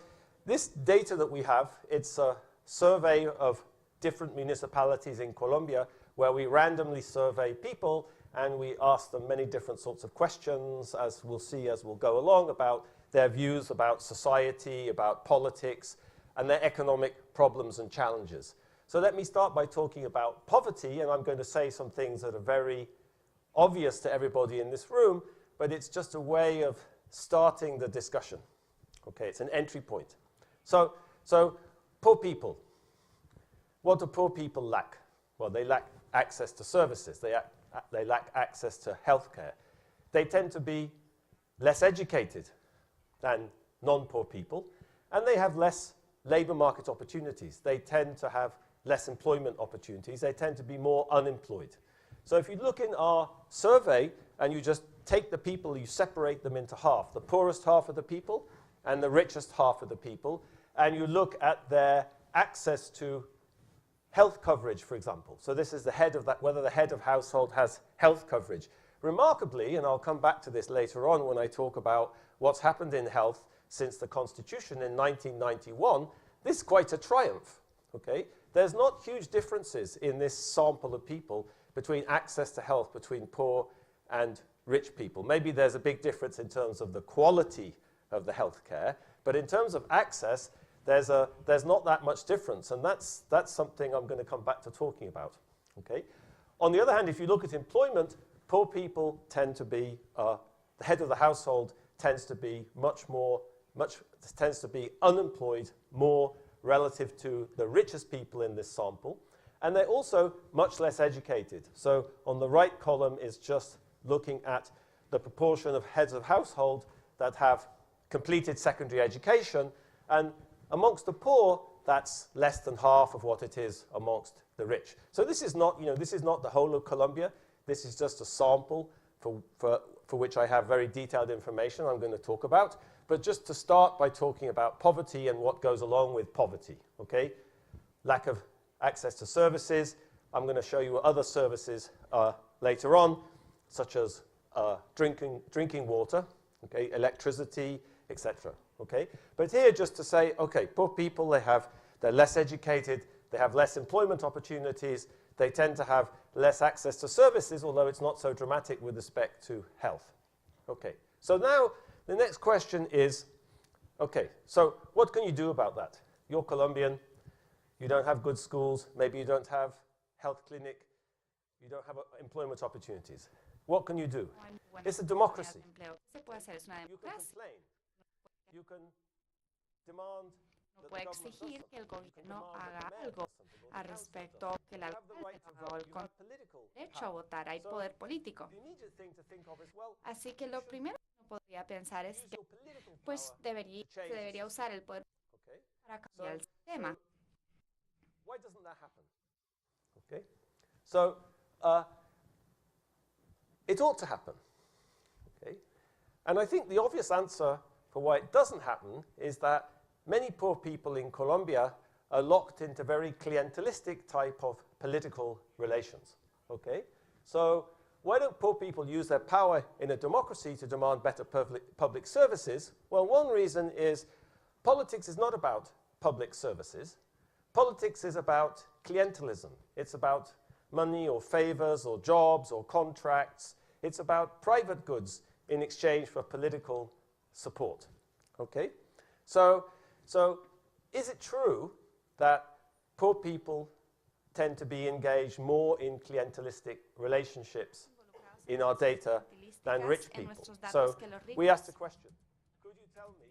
this data that we have, it's a survey of different municipalities in Colombia where we randomly survey people and we ask them many different sorts of questions, as we'll see as we'll go along, about their views about society, about politics, and their economic problems and challenges. So let me start by talking about poverty, and I'm going to say some things that are very obvious to everybody in this room, but it's just a way of starting the discussion. Okay, it's an entry point. So poor people. What do poor people lack? Well, they lack access to services. They lack access to healthcare. They tend to be less educated than non-poor people, and they have less labor market opportunities. They tend to have less employment opportunities. They tend to be more unemployed. So if you look in our survey and you just take the people, you separate them into half, the poorest half of the people and the richest half of the people, and you look at their access to health coverage, for example. So this is the head of that, whether the head of household has health coverage. Remarkably, and I'll come back to this later on when I talk about what's happened in health since the Constitution in 1991, this is quite a triumph, okay? there's not huge differences in this sample of people between access to health between poor and rich people. Maybe there's a big difference in terms of the quality of the healthcare, but in terms of access, there's not that much difference, and that's something I'm going to come back to talking about. Okay? On the other hand, if you look at employment, poor people tend to be, the head of the household tends to be tends to be unemployed more relative to the richest people in this sample, and they're also much less educated. So on the right column is just looking at the proportion of heads of household that have completed secondary education, and amongst the poor, that's less than half of what it is amongst the rich. So this is not, this is not the whole of Colombia. This is just a sample for which I have very detailed information I'm going to talk about. But just to start by talking about poverty and what goes along with poverty, okay? Lack of access to services. I'm going to show you other services later on, such as drinking water, okay, electricity, etc. Okay? But here, just to say, okay, poor people, they're less educated, they have less employment opportunities, they tend to have less access to services, although it's not so dramatic with respect to health. Okay, so now the next question is, okay, so what can you do about that? You're Colombian, you don't have good schools, maybe you don't have health clinic, you don't have employment opportunities. What can you do? It's a democracy. You can complain. You can demand No puede exigir que el gobierno haga algo al respecto, que la o el derecho a votar, hay poder político. Así que lo primero que uno podría pensar es que pues se debería usar el poder para cambiar el sistema. Why doesn't that happen? Okay, so it ought to happen. Okay, and I think the obvious answer for why it doesn't happen is that many poor people in Colombia are locked into very clientelistic type of political relations. Okay, so why don't poor people use their power in a democracy to demand better public services? Well, one reason is politics is not about public services. Politics is about clientelism. It's about money or favors or jobs or contracts. It's about private goods in exchange for political support. Okay? So is it true that poor people tend to be engaged more in clientelistic relationships in our data than rich people? So we asked the question, could you tell me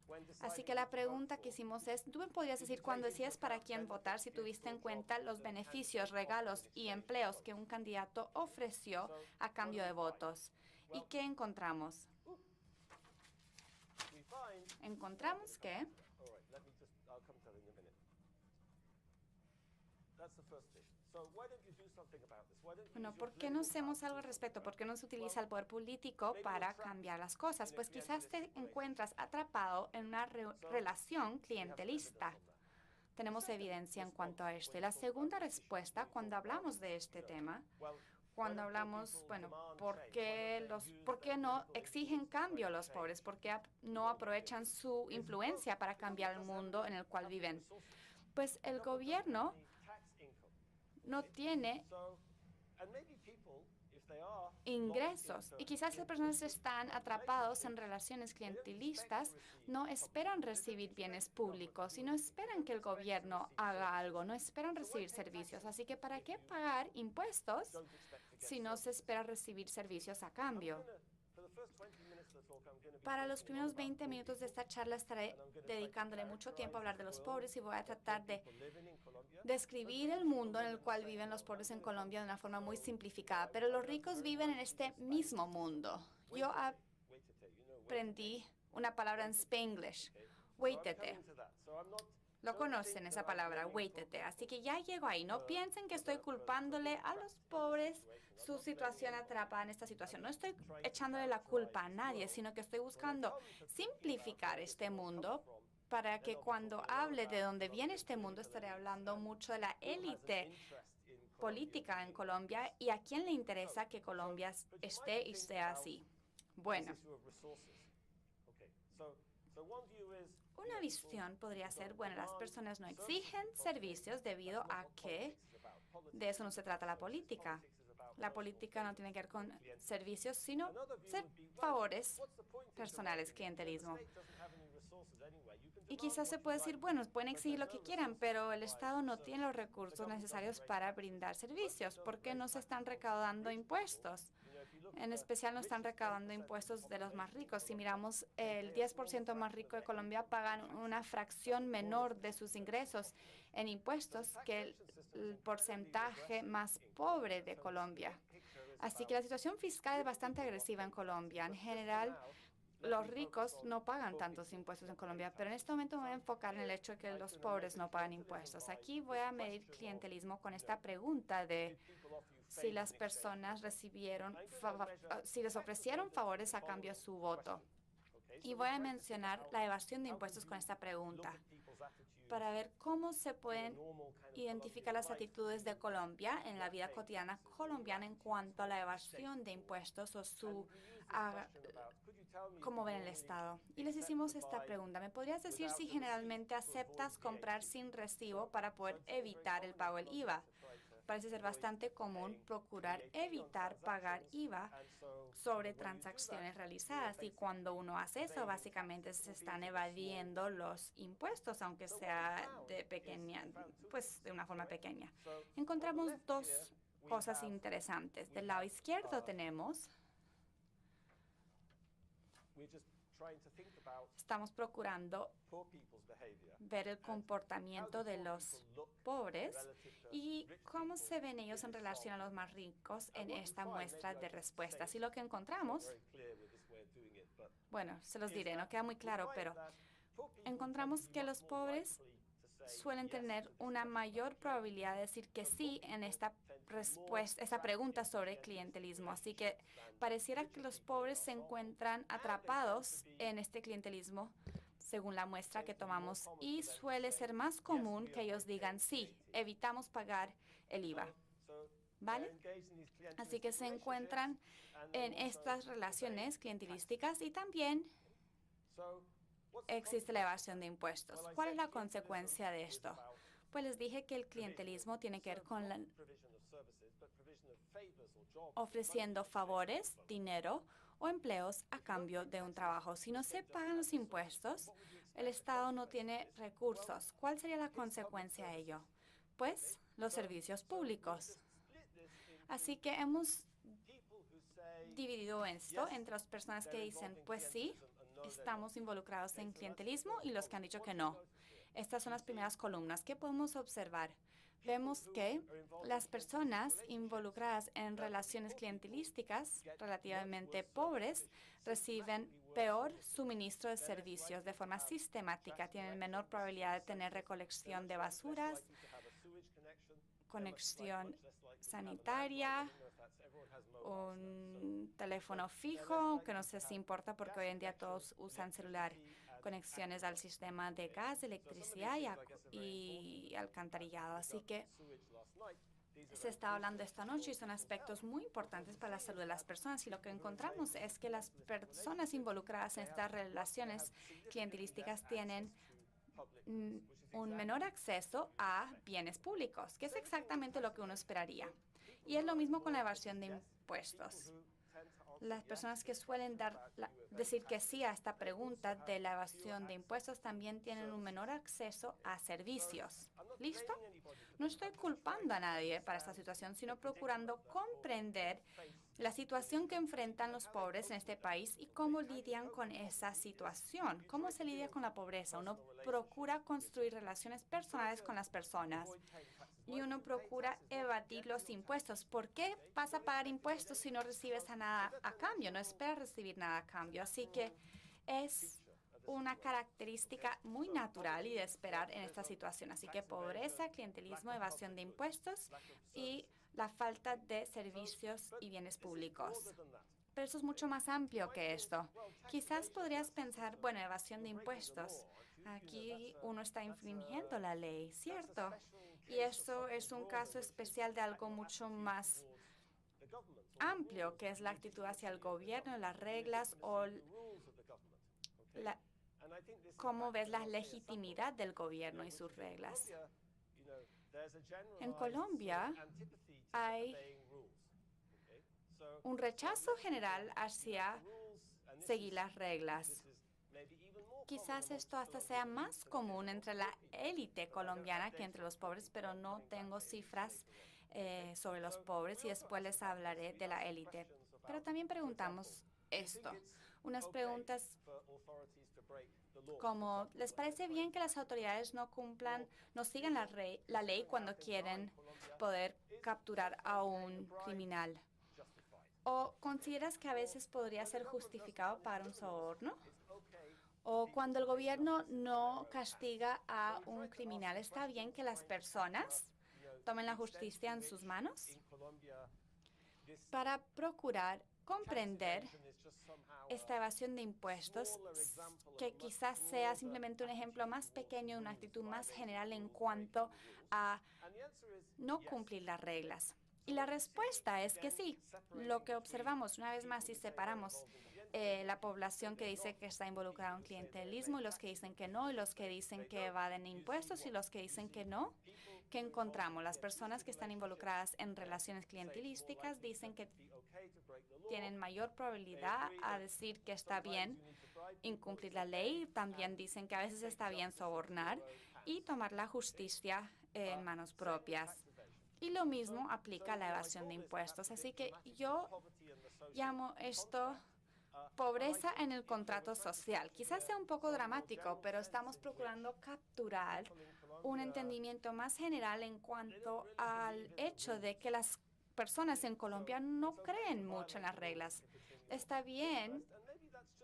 when deciding... Así que la pregunta que hicimos es, ¿tú me podrías decir cuándo decías para quién votar si tuviste en cuenta los beneficios, regalos y empleos que un candidato ofreció a cambio de votos? ¿Y qué encontramos? Encontramos que... Bueno, ¿por qué no hacemos algo al respecto? ¿Por qué no se utiliza el poder político para cambiar las cosas? Pues quizás te encuentras atrapado en una relación clientelista. Tenemos evidencia en cuanto a esto. Y la segunda respuesta, cuando hablamos de este tema, cuando hablamos, bueno, ¿por qué no exigen cambio los pobres? ¿Por qué no aprovechan su influencia para cambiar el mundo en el cual viven? Pues el gobierno no tiene ingresos y quizás las personas están atrapados en relaciones clientelistas, no esperan recibir bienes públicos y no esperan que el gobierno haga algo, no esperan recibir servicios. Así que ¿para qué pagar impuestos si no se espera recibir servicios a cambio? Para los primeros 20 minutos de esta charla estaré dedicándole mucho tiempo a hablar de los pobres y voy a tratar de describir el mundo en el cual viven los pobres en Colombia de una forma muy simplificada. Pero los ricos viven en este mismo mundo. Yo aprendí una palabra en Spanglish, wéitete. Lo conocen esa palabra, wéitete. Así que ya llego ahí. No piensen que estoy culpándole a los pobres su situación atrapada en esta situación. No estoy echándole la culpa a nadie, sino que estoy buscando simplificar este mundo para que cuando hable de dónde viene este mundo estaré hablando mucho de la élite política en Colombia y a quién le interesa que Colombia esté y sea así. Bueno, Una visión podría ser, bueno, las personas no exigen servicios debido a que de eso no se trata la política. La política no tiene que ver con servicios, sino favores personales, clientelismo. Y quizás se puede decir, bueno, pueden exigir lo que quieran, pero el Estado no tiene los recursos necesarios para brindar servicios. ¿Por qué no se están recaudando impuestos? En especial no están recaudando impuestos de los más ricos. Si miramos, el 10% más rico de Colombia pagan una fracción menor de sus ingresos en impuestos que el porcentaje más pobre de Colombia. Así que la situación fiscal es bastante agresiva en Colombia. En general, los ricos no pagan tantos impuestos en Colombia, pero en este momento me voy a enfocar en el hecho de que los pobres no pagan impuestos. Aquí voy a medir clientelismo con esta pregunta de si las personas si les ofrecieron favores a cambio de su voto. Y voy a mencionar la evasión de impuestos con esta pregunta para ver cómo se pueden identificar las actitudes de Colombia en la vida cotidiana colombiana en cuanto a la evasión de impuestos o cómo ven el Estado. Y les hicimos esta pregunta. ¿Me podrías decir si generalmente aceptas comprar sin recibo para poder evitar el pago del IVA? Parece ser bastante común procurar evitar pagar IVA sobre transacciones realizadas. Y cuando uno hace eso, básicamente se están evadiendo los impuestos, aunque sea de una forma pequeña. Encontramos dos cosas interesantes. Del lado izquierdo tenemos, estamos procurando ver el comportamiento de los pobres y cómo se ven ellos en relación a los más ricos en esta muestra de respuestas. Y lo que encontramos, bueno, se los diré, no queda muy claro, pero encontramos que los pobres suelen tener una mayor probabilidad de decir que sí en esta pregunta sobre clientelismo. Así que pareciera que los pobres se encuentran atrapados en este clientelismo según la muestra que tomamos y suele ser más común que ellos digan sí, evitamos pagar el IVA. ¿Vale? Así que se encuentran en estas relaciones clientelísticas y también existe la evasión de impuestos. ¿Cuál es la consecuencia de esto? Pues les dije que el clientelismo tiene que ver con ofreciendo favores, dinero o empleos a cambio de un trabajo. Si no se pagan los impuestos, el Estado no tiene recursos. ¿Cuál sería la consecuencia de ello? Pues los servicios públicos. Así que hemos dividido esto entre las personas que dicen, pues sí, estamos involucrados en clientelismo y los que han dicho que no. Estas son las primeras columnas. ¿Qué podemos observar? Vemos que las personas involucradas en relaciones clientelísticas relativamente pobres reciben peor suministro de servicios de forma sistemática, tienen menor probabilidad de tener recolección de basuras, conexión sanitaria, un teléfono fijo, que no sé si importa porque hoy en día todos usan celular, conexiones al sistema de gas, electricidad y alcantarillado. Así que se está hablando esta noche y son aspectos muy importantes para la salud de las personas. Y lo que encontramos es que las personas involucradas en estas relaciones clientelísticas tienen un menor acceso a bienes públicos, que es exactamente lo que uno esperaría. Y es lo mismo con la evasión de impuestos. Las personas que suelen decir que sí a esta pregunta de la evasión de impuestos también tienen un menor acceso a servicios. ¿Listo? No estoy culpando a nadie para esta situación, sino procurando comprender la situación que enfrentan los pobres en este país y cómo lidian con esa situación. ¿Cómo se lidia con la pobreza? Uno procura construir relaciones personales con las personas y uno procura evadir los impuestos. ¿Por qué vas a pagar impuestos si no recibes nada a cambio? No esperas recibir nada a cambio. Así que es una característica muy natural y de esperar en esta situación. Así que pobreza, clientelismo, evasión de impuestos y la falta de servicios y bienes públicos. Pero eso es mucho más amplio que esto. Quizás podrías pensar, bueno, evasión de impuestos. Aquí uno está infringiendo la ley, ¿cierto? Y eso es un caso especial de algo mucho más amplio, que es la actitud hacia el gobierno, las reglas o ¿Cómo ves la legitimidad del gobierno y sus reglas? En Colombia hay un rechazo general hacia seguir las reglas. Quizás esto hasta sea más común entre la élite colombiana que entre los pobres, pero no tengo cifras sobre los pobres y después les hablaré de la élite. Pero también preguntamos esto, unas preguntas como, ¿les parece bien que las autoridades no sigan la ley cuando quieren poder capturar a un criminal? ¿O consideras que a veces podría ser justificado pagar un soborno? ¿O cuando el gobierno no castiga a un criminal, está bien que las personas tomen la justicia en sus manos? Para procurar comprender esta evasión de impuestos, que quizás sea simplemente un ejemplo más pequeño, una actitud más general en cuanto a no cumplir las reglas. Y la respuesta es que sí. Lo que observamos una vez más, si separamos la población que dice que está involucrada en clientelismo y los que dicen que no, y los que dicen que evaden impuestos y los que dicen que no, ¿qué encontramos? Las personas que están involucradas en relaciones clientelísticas dicen que tienen mayor probabilidad a decir que está bien incumplir la ley. También dicen que a veces está bien sobornar y tomar la justicia en manos propias. Y lo mismo aplica a la evasión de impuestos. Así que yo llamo esto pobreza en el contrato social. Quizás sea un poco dramático, pero estamos procurando capturar un entendimiento más general en cuanto al hecho de que las personas en Colombia no creen mucho en las reglas. Está bien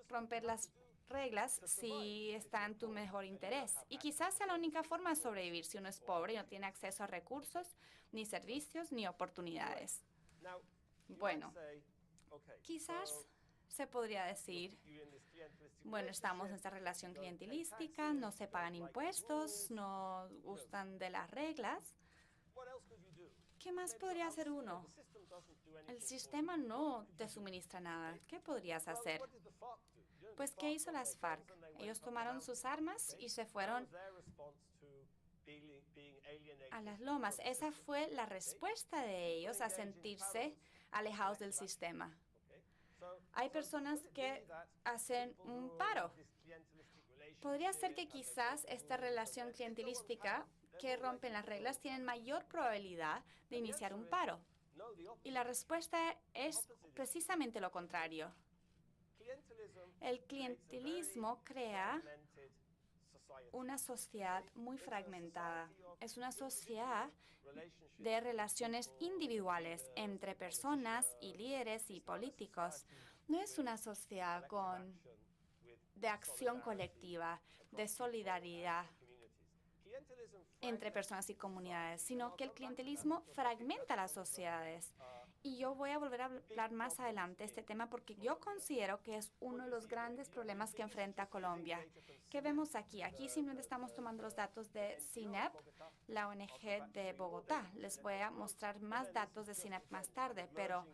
romper las reglas si está en tu mejor interés. Y quizás sea la única forma de sobrevivir si uno es pobre y no tiene acceso a recursos, ni servicios, ni oportunidades. Bueno, quizás se podría decir, bueno, estamos en esta relación clientelística, no se pagan impuestos, no gustan de las reglas. ¿Qué más podría hacer uno? El sistema no te suministra nada. ¿Qué podrías hacer? Pues, ¿qué hizo las FARC? Ellos tomaron sus armas y se fueron a las lomas. Esa fue la respuesta de ellos a sentirse alejados del sistema. Hay personas que hacen un paro. Podría ser que quizás esta relación clientelística que rompen las reglas tienen mayor probabilidad de iniciar un paro. Y la respuesta es precisamente lo contrario. El clientelismo crea una sociedad muy fragmentada. Es una sociedad de relaciones individuales entre personas y líderes y políticos. No es una sociedad de acción colectiva, de solidaridad entre personas y comunidades, sino que el clientelismo fragmenta las sociedades. Y yo voy a volver a hablar más adelante de este tema porque yo considero que es uno de los grandes problemas que enfrenta Colombia. ¿Qué vemos aquí? Aquí simplemente estamos tomando los datos de CINEP, la ONG de Bogotá. Les voy a mostrar más datos de CINEP más tarde, pero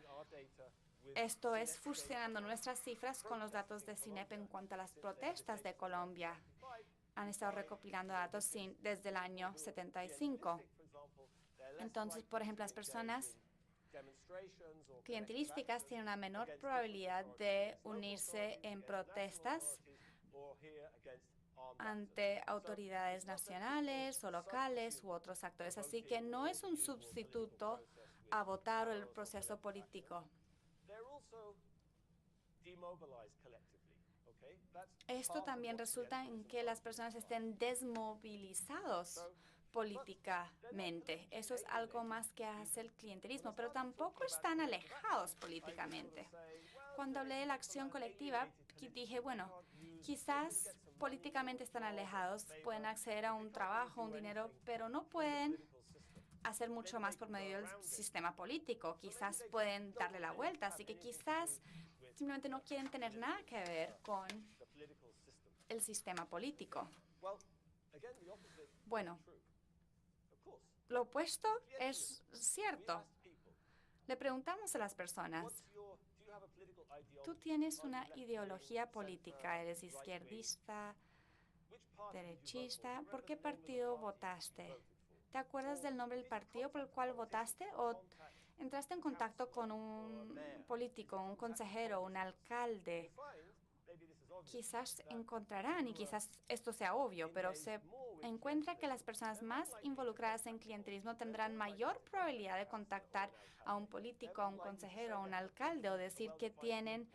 esto es fusionando nuestras cifras con los datos de CINEP en cuanto a las protestas de Colombia. Han estado recopilando datos desde el año 75. Entonces, por ejemplo, las personas clientelísticas tienen una menor probabilidad de unirse en protestas ante autoridades nacionales o locales u otros actores. Así que no es un sustituto a votar o el proceso político. Esto también resulta en que las personas estén desmovilizados políticamente. Eso es algo más que hace el clientelismo, pero tampoco están alejados políticamente. Cuando hablé de la acción colectiva, dije, bueno, quizás políticamente están alejados, pueden acceder a un trabajo, un dinero, pero no pueden hacer mucho más por medio del sistema político. Quizás pueden darle la vuelta, así que quizás simplemente no quieren tener nada que ver con el sistema político. Bueno, lo opuesto es cierto. Le preguntamos a las personas, ¿tú tienes una ideología política? ¿Eres izquierdista, derechista. ¿Por qué partido votaste? ¿Te acuerdas del nombre del partido por el cual votaste? ¿O entraste en contacto con un político, un consejero, un alcalde? Quizás encontrarán, y quizás esto sea obvio, pero se encuentra que las personas más involucradas en clientelismo tendrán mayor probabilidad de contactar a un político, a un consejero, a un alcalde, o decir que tienen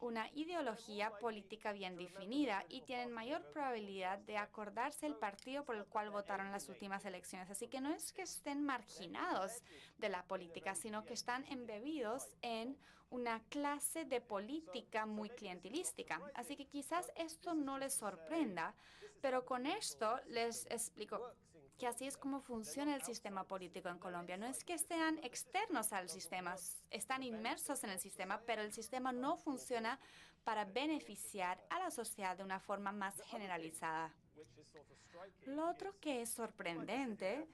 una ideología política bien definida y tienen mayor probabilidad de acordarse el partido por el cual votaron en las últimas elecciones. Así que no es que estén marginados de la política, sino que están embebidos en una clase de política muy clientelística. Así que quizás esto no les sorprenda, pero con esto les explico que así es como funciona el sistema político en Colombia. No es que sean externos al sistema, están inmersos en el sistema, pero el sistema no funciona para beneficiar a la sociedad de una forma más generalizada. Lo otro que es sorprendente,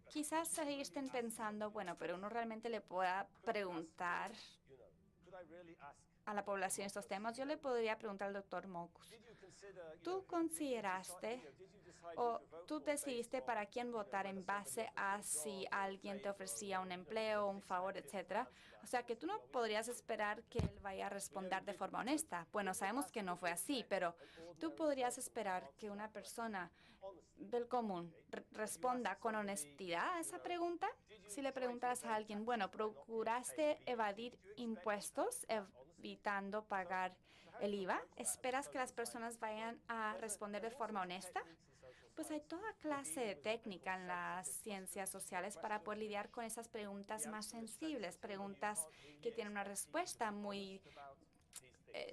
quizás ahí estén pensando, bueno, pero uno realmente le pueda preguntar a la población estos temas. Yo le podría preguntar al doctor Mocus, ¿tú consideraste o tú decidiste para quién votar en base a si alguien te ofrecía un empleo, un favor, etcétera? O sea, que tú no podrías esperar que él vaya a responder de forma honesta. Bueno, sabemos que no fue así, pero tú podrías esperar que una persona del común responda con honestidad a esa pregunta. Si le preguntas a alguien, bueno, ¿procuraste evadir impuestos evitando pagar el IVA? ¿Esperas que las personas vayan a responder de forma honesta? Pues hay toda clase de técnica en las ciencias sociales para poder lidiar con esas preguntas más sensibles, preguntas que tienen una respuesta muy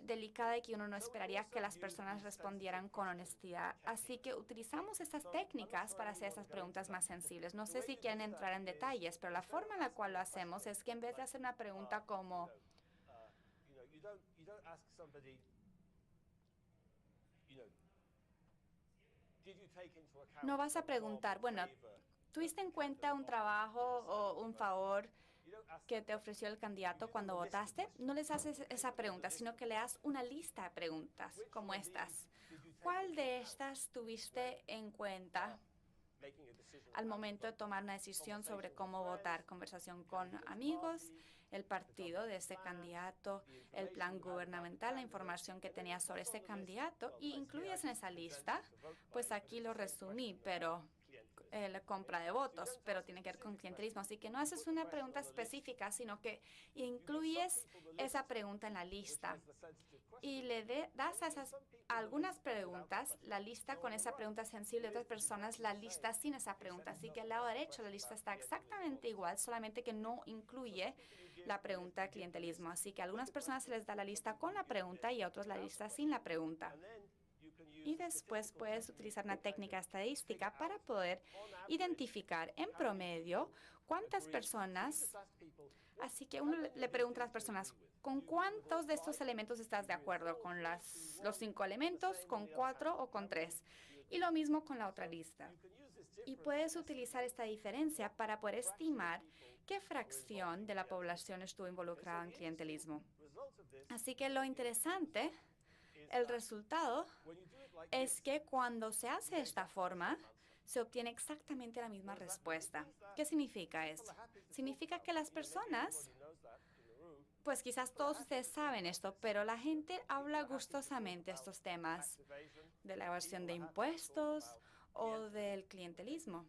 delicada y que uno no esperaría que las personas respondieran con honestidad. Así que utilizamos estas técnicas para hacer esas preguntas más sensibles. No sé si quieren entrar en detalles, pero la forma en la cual lo hacemos es que en vez de hacer una pregunta como no vas a preguntar, bueno, ¿tuviste en cuenta un trabajo o un favor que te ofreció el candidato cuando votaste? No les haces esa pregunta, sino que le das una lista de preguntas como estas. ¿Cuál de estas tuviste en cuenta al momento de tomar una decisión sobre cómo votar? Conversación con amigos, el partido de ese candidato, el plan gubernamental, la información que tenías sobre ese candidato, y incluyes en esa lista, pues aquí lo resumí, pero la compra de votos, pero tiene que ver con clientelismo. Así que no haces una pregunta específica, sino que incluyes esa pregunta en la lista y le das a algunas preguntas la lista con esa pregunta sensible, a otras personas la lista sin esa pregunta. Así que al lado derecho la lista está exactamente igual, solamente que no incluye la pregunta de clientelismo. Así que a algunas personas se les da la lista con la pregunta y a otros la lista sin la pregunta. Y después puedes utilizar una técnica estadística para poder identificar en promedio cuántas personas. Así que uno le pregunta a las personas, ¿con cuántos de estos elementos estás de acuerdo? ¿Con los 5 elementos, con 4 o con 3? Y lo mismo con la otra lista. Y puedes utilizar esta diferencia para poder estimar qué fracción de la población estuvo involucrada en clientelismo. Así que lo interesante, el resultado es que cuando se hace de esta forma, se obtiene exactamente la misma respuesta. ¿Qué significa esto? Significa que las personas, pues quizás todos ustedes saben esto, pero la gente habla gustosamente estos temas de la evasión de impuestos o del clientelismo.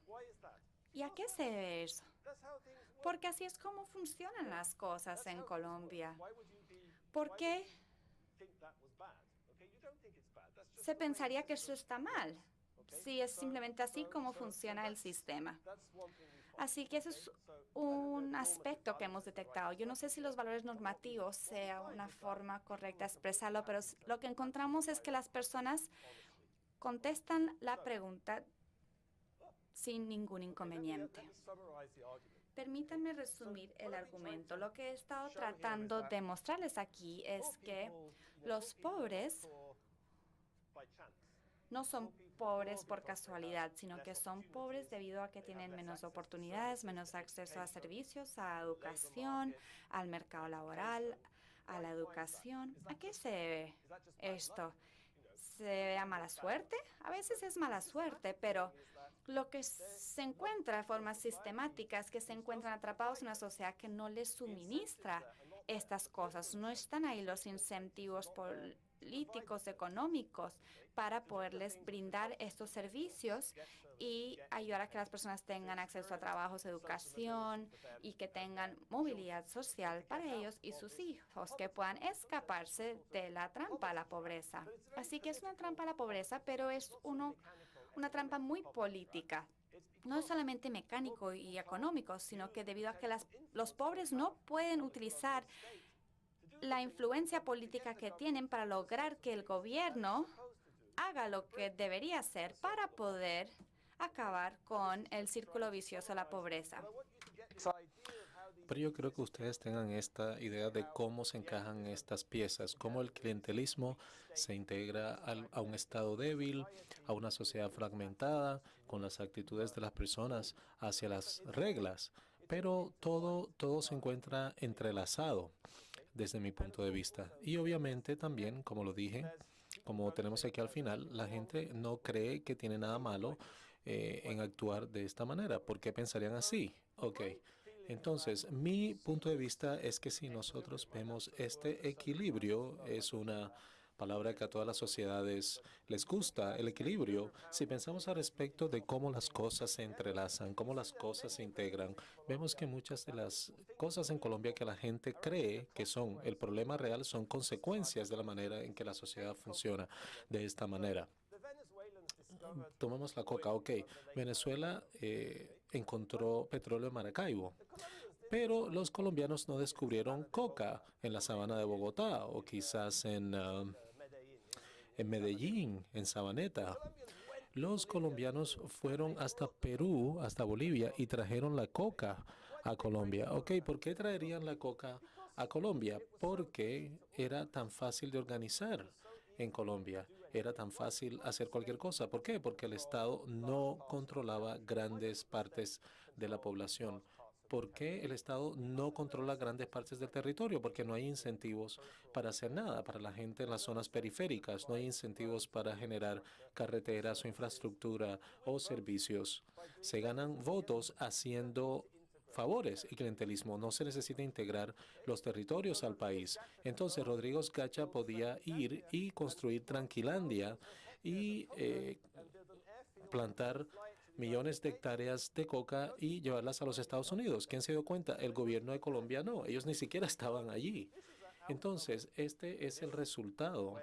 ¿Y a qué se debe eso? Porque así es como funcionan las cosas en Colombia. ¿Por qué se pensaría que eso está mal? Si es simplemente así como funciona el sistema. Así que eso es un aspecto que hemos detectado. Yo no sé si los valores normativos sea una forma correcta de expresarlo, pero lo que encontramos es que las personas contestan la pregunta sin ningún inconveniente. Permítanme resumir el argumento. Lo que he estado tratando de mostrarles aquí es que los pobres no son pobres por casualidad, sino que son pobres debido a que tienen menos oportunidades, menos acceso a servicios, a educación, al mercado laboral, a la educación. ¿A qué se debe esto? sea mala suerte. A veces es mala suerte, pero lo que se encuentra de forma sistemática es que se encuentran atrapados en una sociedad que no les suministra estas cosas. No están ahí los incentivos políticos, económicos, para poderles brindar estos servicios y ayudar a que las personas tengan acceso a trabajos, educación y que tengan movilidad social para ellos y sus hijos, que puedan escaparse de la trampa a la pobreza. Así que es una trampa a la pobreza, pero es una trampa muy política. No es solamente mecánico y económico, sino que debido a que los pobres no pueden utilizar la influencia política que tienen para lograr que el gobierno haga lo que debería hacer para poder acabar con el círculo vicioso de la pobreza. Pero yo creo que ustedes tengan esta idea de cómo se encajan estas piezas, cómo el clientelismo se integra a un estado débil, a una sociedad fragmentada, con las actitudes de las personas hacia las reglas. Pero todo se encuentra entrelazado desde mi punto de vista. Y obviamente también, como lo dije, como tenemos aquí al final, la gente no cree que tiene nada malo en actuar de esta manera. ¿Por qué pensarían así? Ok. Entonces, mi punto de vista es que si nosotros vemos este equilibrio, es una palabra que a todas las sociedades les gusta, el equilibrio. Si pensamos al respecto de cómo las cosas se entrelazan, cómo las cosas se integran, vemos que muchas de las cosas en Colombia que la gente cree que son el problema real son consecuencias de la manera en que la sociedad funciona de esta manera. Tomemos la coca. Ok, Venezuela encontró petróleo en Maracaibo, pero los colombianos no descubrieron coca en la sabana de Bogotá o quizás en Medellín, en Sabaneta. Los colombianos fueron hasta Perú, hasta Bolivia y trajeron la coca a Colombia. Ok, ¿por qué traerían la coca a Colombia? Porque era tan fácil de organizar en Colombia. Era tan fácil hacer cualquier cosa. ¿Por qué? Porque el Estado no controlaba grandes partes de la población. ¿Por qué el Estado no controla grandes partes del territorio? Porque no hay incentivos para hacer nada para la gente en las zonas periféricas. No hay incentivos para generar carreteras o infraestructura o servicios. Se ganan votos haciendo favores y clientelismo. No se necesita integrar los territorios al país. Entonces, Rodrigo Gacha podía ir y construir Tranquilandia y plantar millones de hectáreas de coca y llevarlas a los Estados Unidos. ¿Quién se dio cuenta? El gobierno de Colombia no. Ellos ni siquiera estaban allí. Entonces, este es el resultado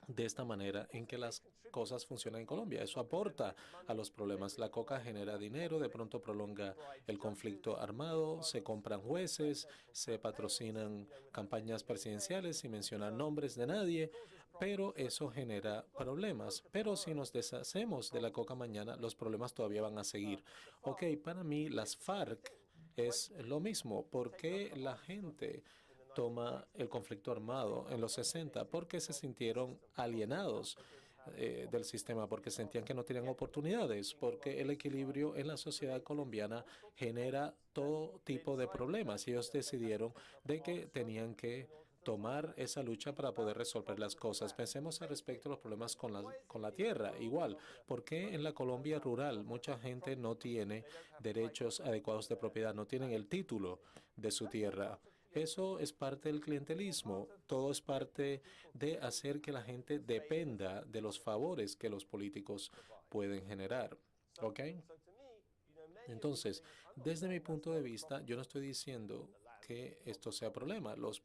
de esta manera en que las cosas funcionan en Colombia. Eso aporta a los problemas. La coca genera dinero, de pronto prolonga el conflicto armado, se compran jueces, se patrocinan campañas presidenciales sin mencionar nombres de nadie, pero eso genera problemas. Pero si nos deshacemos de la coca mañana, los problemas todavía van a seguir. Ok, para mí las FARC es lo mismo. ¿Por qué la gente toma el conflicto armado en los 60? Porque se sintieron alienados del sistema, porque sentían que no tenían oportunidades, porque el equilibrio en la sociedad colombiana genera todo tipo de problemas y ellos decidieron de que tenían que tomar esa lucha para poder resolver las cosas. Pensemos al respecto de los problemas con la tierra. Igual, ¿por qué en la Colombia rural mucha gente no tiene derechos adecuados de propiedad, no tienen el título de su tierra? Eso es parte del clientelismo. Todo es parte de hacer que la gente dependa de los favores que los políticos pueden generar. ¿Ok? Entonces, desde mi punto de vista, yo no estoy diciendo que esto sea problema. Los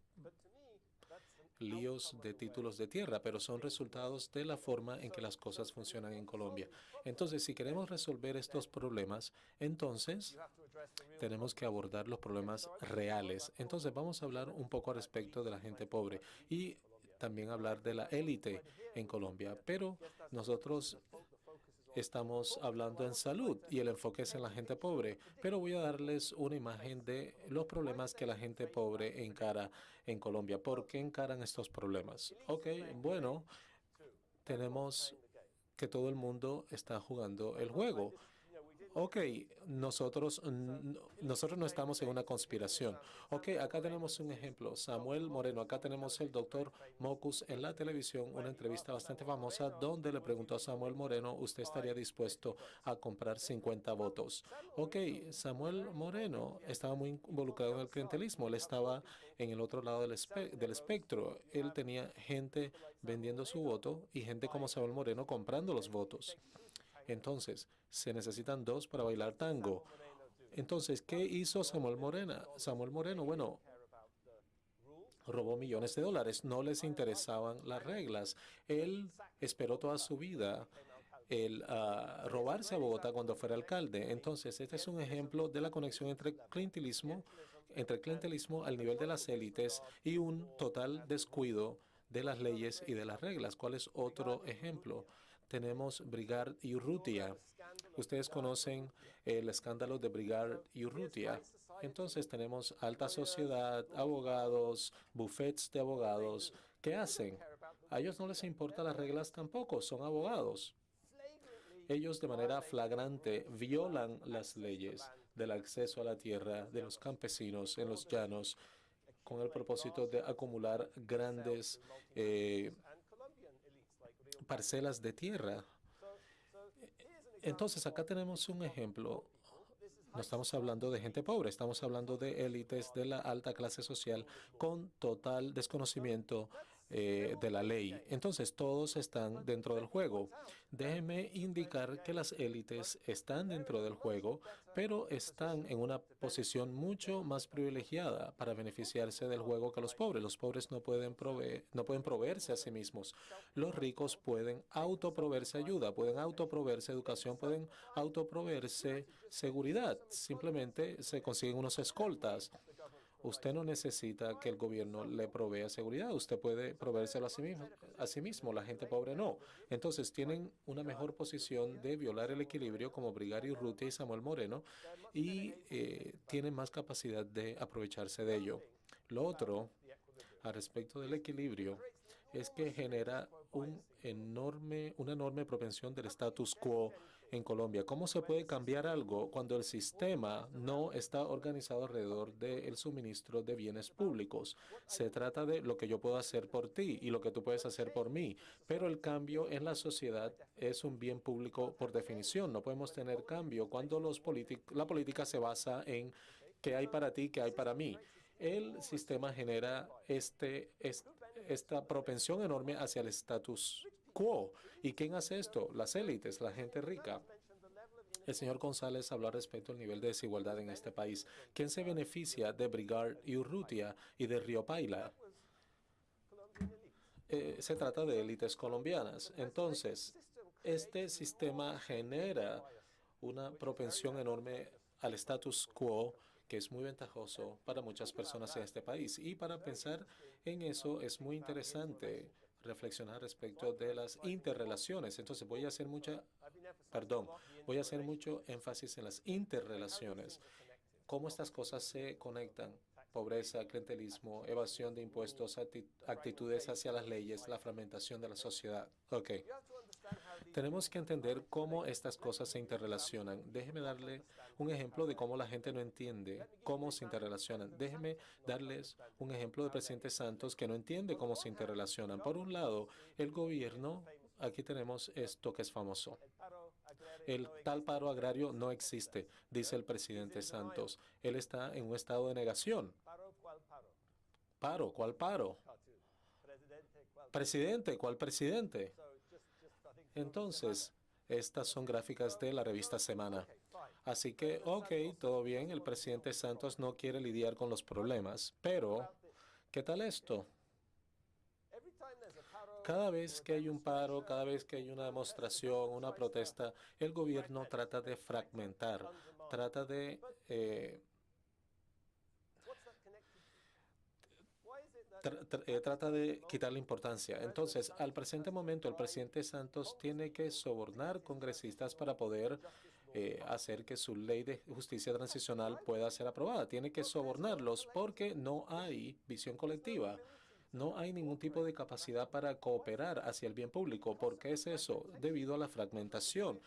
líos de títulos de tierra, pero son resultados de la forma en que las cosas funcionan en Colombia. Entonces, si queremos resolver estos problemas, entonces tenemos que abordar los problemas reales. Entonces, vamos a hablar un poco al respecto de la gente pobre y también hablar de la élite en Colombia, pero nosotros estamos hablando en salud y el enfoque es en la gente pobre, pero voy a darles una imagen de los problemas que la gente pobre encara en Colombia. ¿Por qué encaran estos problemas? Ok, bueno, tenemos que todo el mundo está jugando el juego. Ok, nosotros no estamos en una conspiración. Ok, acá tenemos un ejemplo, Samuel Moreno. Acá tenemos el doctor Mocus en la televisión, una entrevista bastante famosa donde le preguntó a Samuel Moreno, ¿usted estaría dispuesto a comprar 50 votos? Ok, Samuel Moreno estaba muy involucrado en el clientelismo. Él estaba en el otro lado del espectro. Él tenía gente vendiendo su voto y gente como Samuel Moreno comprando los votos. Entonces, se necesitan dos para bailar tango. Entonces, ¿qué hizo Samuel Moreno? Samuel Moreno, bueno, robó millones de dólares. No les interesaban las reglas. Él esperó toda su vida el robarse a Bogotá cuando fuera alcalde. Entonces, este es un ejemplo de la conexión entre el clientelismo al nivel de las élites y un total descuido de las leyes y de las reglas. ¿Cuál es otro ejemplo? Tenemos Brigard y Urrutia. Ustedes conocen el escándalo de Brigard y Urrutia. Entonces tenemos alta sociedad, abogados, bufetes de abogados. ¿Qué hacen? A ellos no les importan las reglas tampoco, son abogados. Ellos de manera flagrante violan las leyes del acceso a la tierra de los campesinos en los llanos con el propósito de acumular grandes parcelas de tierra. Entonces, acá tenemos un ejemplo. No estamos hablando de gente pobre, estamos hablando de élites de la alta clase social con total desconocimiento de la ley. Entonces, todos están dentro del juego. Déjeme indicar que las élites están dentro del juego, pero están en una posición mucho más privilegiada para beneficiarse del juego que los pobres. Los pobres no pueden proveerse a sí mismos. Los ricos pueden autoproveerse ayuda, pueden autoproveerse educación, pueden autoproveerse seguridad. Simplemente se consiguen unos escoltas. Usted no necesita que el gobierno le provea seguridad. Usted puede proveérselo a sí mismo. La gente pobre no. Entonces tienen una mejor posición de violar el equilibrio como Brigario Urrutia y Samuel Moreno y tienen más capacidad de aprovecharse de ello. Lo otro, al respecto del equilibrio, es que genera una enorme propensión del status quo en Colombia. ¿Cómo se puede cambiar algo cuando el sistema no está organizado alrededor del suministro de bienes públicos? Se trata de lo que yo puedo hacer por ti y lo que tú puedes hacer por mí, pero el cambio en la sociedad es un bien público por definición. No podemos tener cambio cuando la política se basa en qué hay para ti, qué hay para mí. El sistema genera esta propensión enorme hacia el status quo. ¿Y quién hace esto? Las élites, la gente rica. El señor González habló respecto al nivel de desigualdad en este país. ¿Quién se beneficia de Brigard y Urrutia y de Río Paila? Se trata de élites colombianas. Entonces, este sistema genera una propensión enorme al status quo que es muy ventajoso para muchas personas en este país. Y para pensar en eso es muy interesante reflexionar respecto de las interrelaciones. Entonces voy a hacer mucho énfasis en las interrelaciones, cómo estas cosas se conectan. Pobreza, clientelismo, evasión de impuestos, actitudes hacia las leyes, la fragmentación de la sociedad. Ok. Tenemos que entender cómo estas cosas se interrelacionan. Déjeme darle un ejemplo de cómo la gente no entiende cómo se interrelacionan. Déjeme darles un ejemplo del presidente Santos que no entiende cómo se interrelacionan. Por un lado, el gobierno, aquí tenemos esto que es famoso. El tal paro agrario no existe, dice el presidente Santos. Él está en un estado de negación. ¿Paro? ¿Cuál paro? Presidente, ¿cuál presidente? Entonces, estas son gráficas de la revista Semana. Así que, ok, todo bien, el presidente Santos no quiere lidiar con los problemas, pero ¿qué tal esto? Cada vez que hay un paro, cada vez que hay una demostración, una protesta, el gobierno trata de fragmentar, trata de trata de quitarle importancia. Entonces, al presente momento, el presidente Santos tiene que sobornar congresistas para poder hacer que su ley de justicia transicional pueda ser aprobada. Tiene que sobornarlos porque no hay visión colectiva. No hay ningún tipo de capacidad para cooperar hacia el bien público. ¿Por qué es eso? Debido a la fragmentación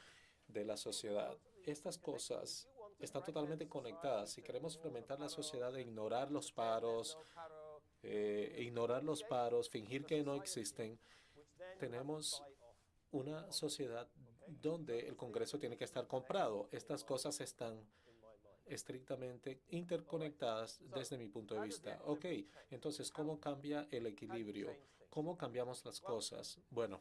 de la sociedad. estas cosas están totalmente conectadas. Si queremos fragmentar la sociedad e ignorar los paros, fingir que no existen, tenemos una sociedad donde el Congreso tiene que estar comprado. Estas cosas están estrictamente interconectadas desde mi punto de vista. Ok, entonces, ¿cómo cambia el equilibrio? ¿Cómo cambiamos las cosas? Bueno,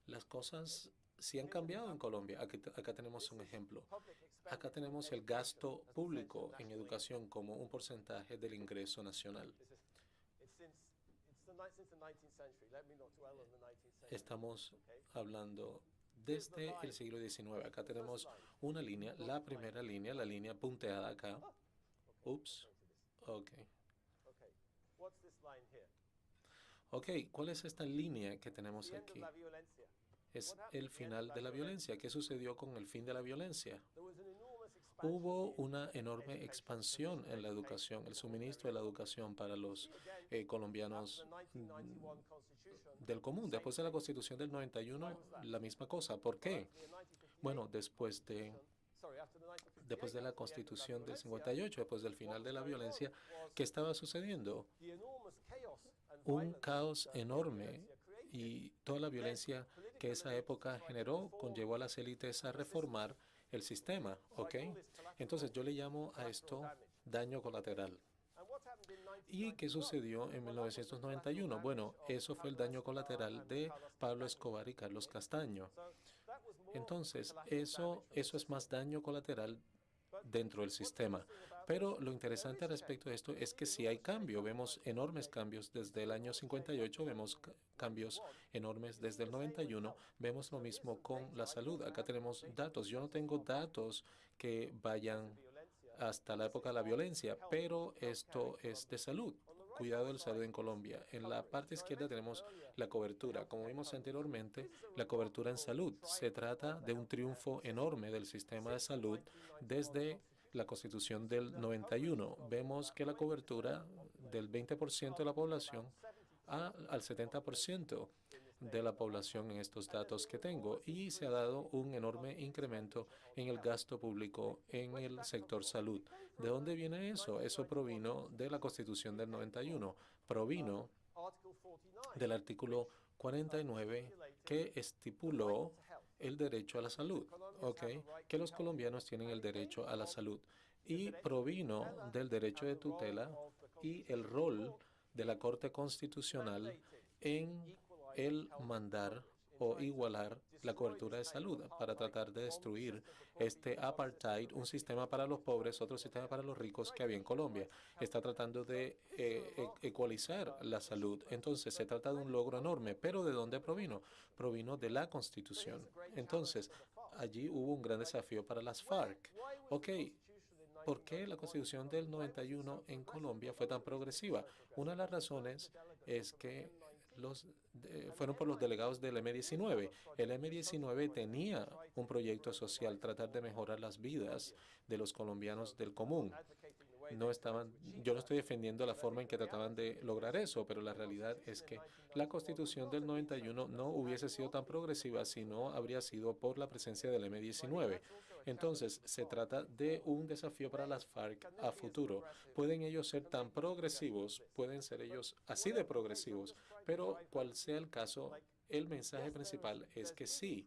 las cosas sí han cambiado en Colombia. Acá tenemos un ejemplo. Acá tenemos el gasto público en educación como un porcentaje del ingreso nacional. Estamos hablando desde el siglo XIX. Acá tenemos una línea, la primera línea, la línea punteada acá. Ups. Ok. Ok, ¿cuál es esta línea que tenemos aquí? Es el final de la violencia. ¿Qué sucedió con el fin de la violencia? Hubo una enorme expansión en la educación, el suministro de la educación para los colombianos del común. Después de la Constitución del 91, la misma cosa. ¿Por qué? Bueno, después de la Constitución del 58, después del final de la violencia, ¿qué estaba sucediendo? Un caos enorme y toda la violencia que esa época generó conllevó a las élites a reformar el sistema, ¿ok? Entonces yo le llamo a esto daño colateral. ¿Y qué sucedió en 1991? Bueno, eso fue el daño colateral de Pablo Escobar y Carlos Castaño. Entonces, eso es más daño colateral dentro del sistema. Pero lo interesante al respecto de esto es que sí hay cambio. Vemos enormes cambios desde el año 58, vemos cambios enormes desde el 91. Vemos lo mismo con la salud. Acá tenemos datos. Yo no tengo datos que vayan hasta la época de la violencia, pero esto es de salud. Cuidado de la salud en Colombia. En la parte izquierda tenemos la cobertura. Como vimos anteriormente, la cobertura en salud. Se trata de un triunfo enorme del sistema de salud desde la Constitución del 91. Vemos que la cobertura del 20% de la población al 70% de la población en estos datos que tengo, y se ha dado un enorme incremento en el gasto público en el sector salud. ¿De dónde viene eso? Eso provino de la Constitución del 91, provino del artículo 49 que estipuló el derecho a la salud, ¿ok? Que los colombianos tienen el derecho a la salud, y provino del derecho de tutela y el rol de la Corte Constitucional en el mandar o igualar la cobertura de salud para tratar de destruir este apartheid, un sistema para los pobres, otro sistema para los ricos que había en Colombia. Está tratando de ecualizar la salud. Entonces, se trata de un logro enorme. ¿Pero de dónde provino? Provino de la Constitución. Entonces, allí hubo un gran desafío para las FARC. Ok, ¿por qué la Constitución del 91 en Colombia fue tan progresiva? Una de las razones es que fueron por los delegados del M-19. El M-19 tenía un proyecto social, tratar de mejorar las vidas de los colombianos del común. Yo no estoy defendiendo la forma en que trataban de lograr eso, pero la realidad es que la Constitución del 91 no hubiese sido tan progresiva si no habría sido por la presencia del M-19. Entonces, se trata de un desafío para las FARC a futuro. Pueden ellos ser tan progresivos, pueden ser ellos así de progresivos, pero cual sea el caso, el mensaje principal es que sí,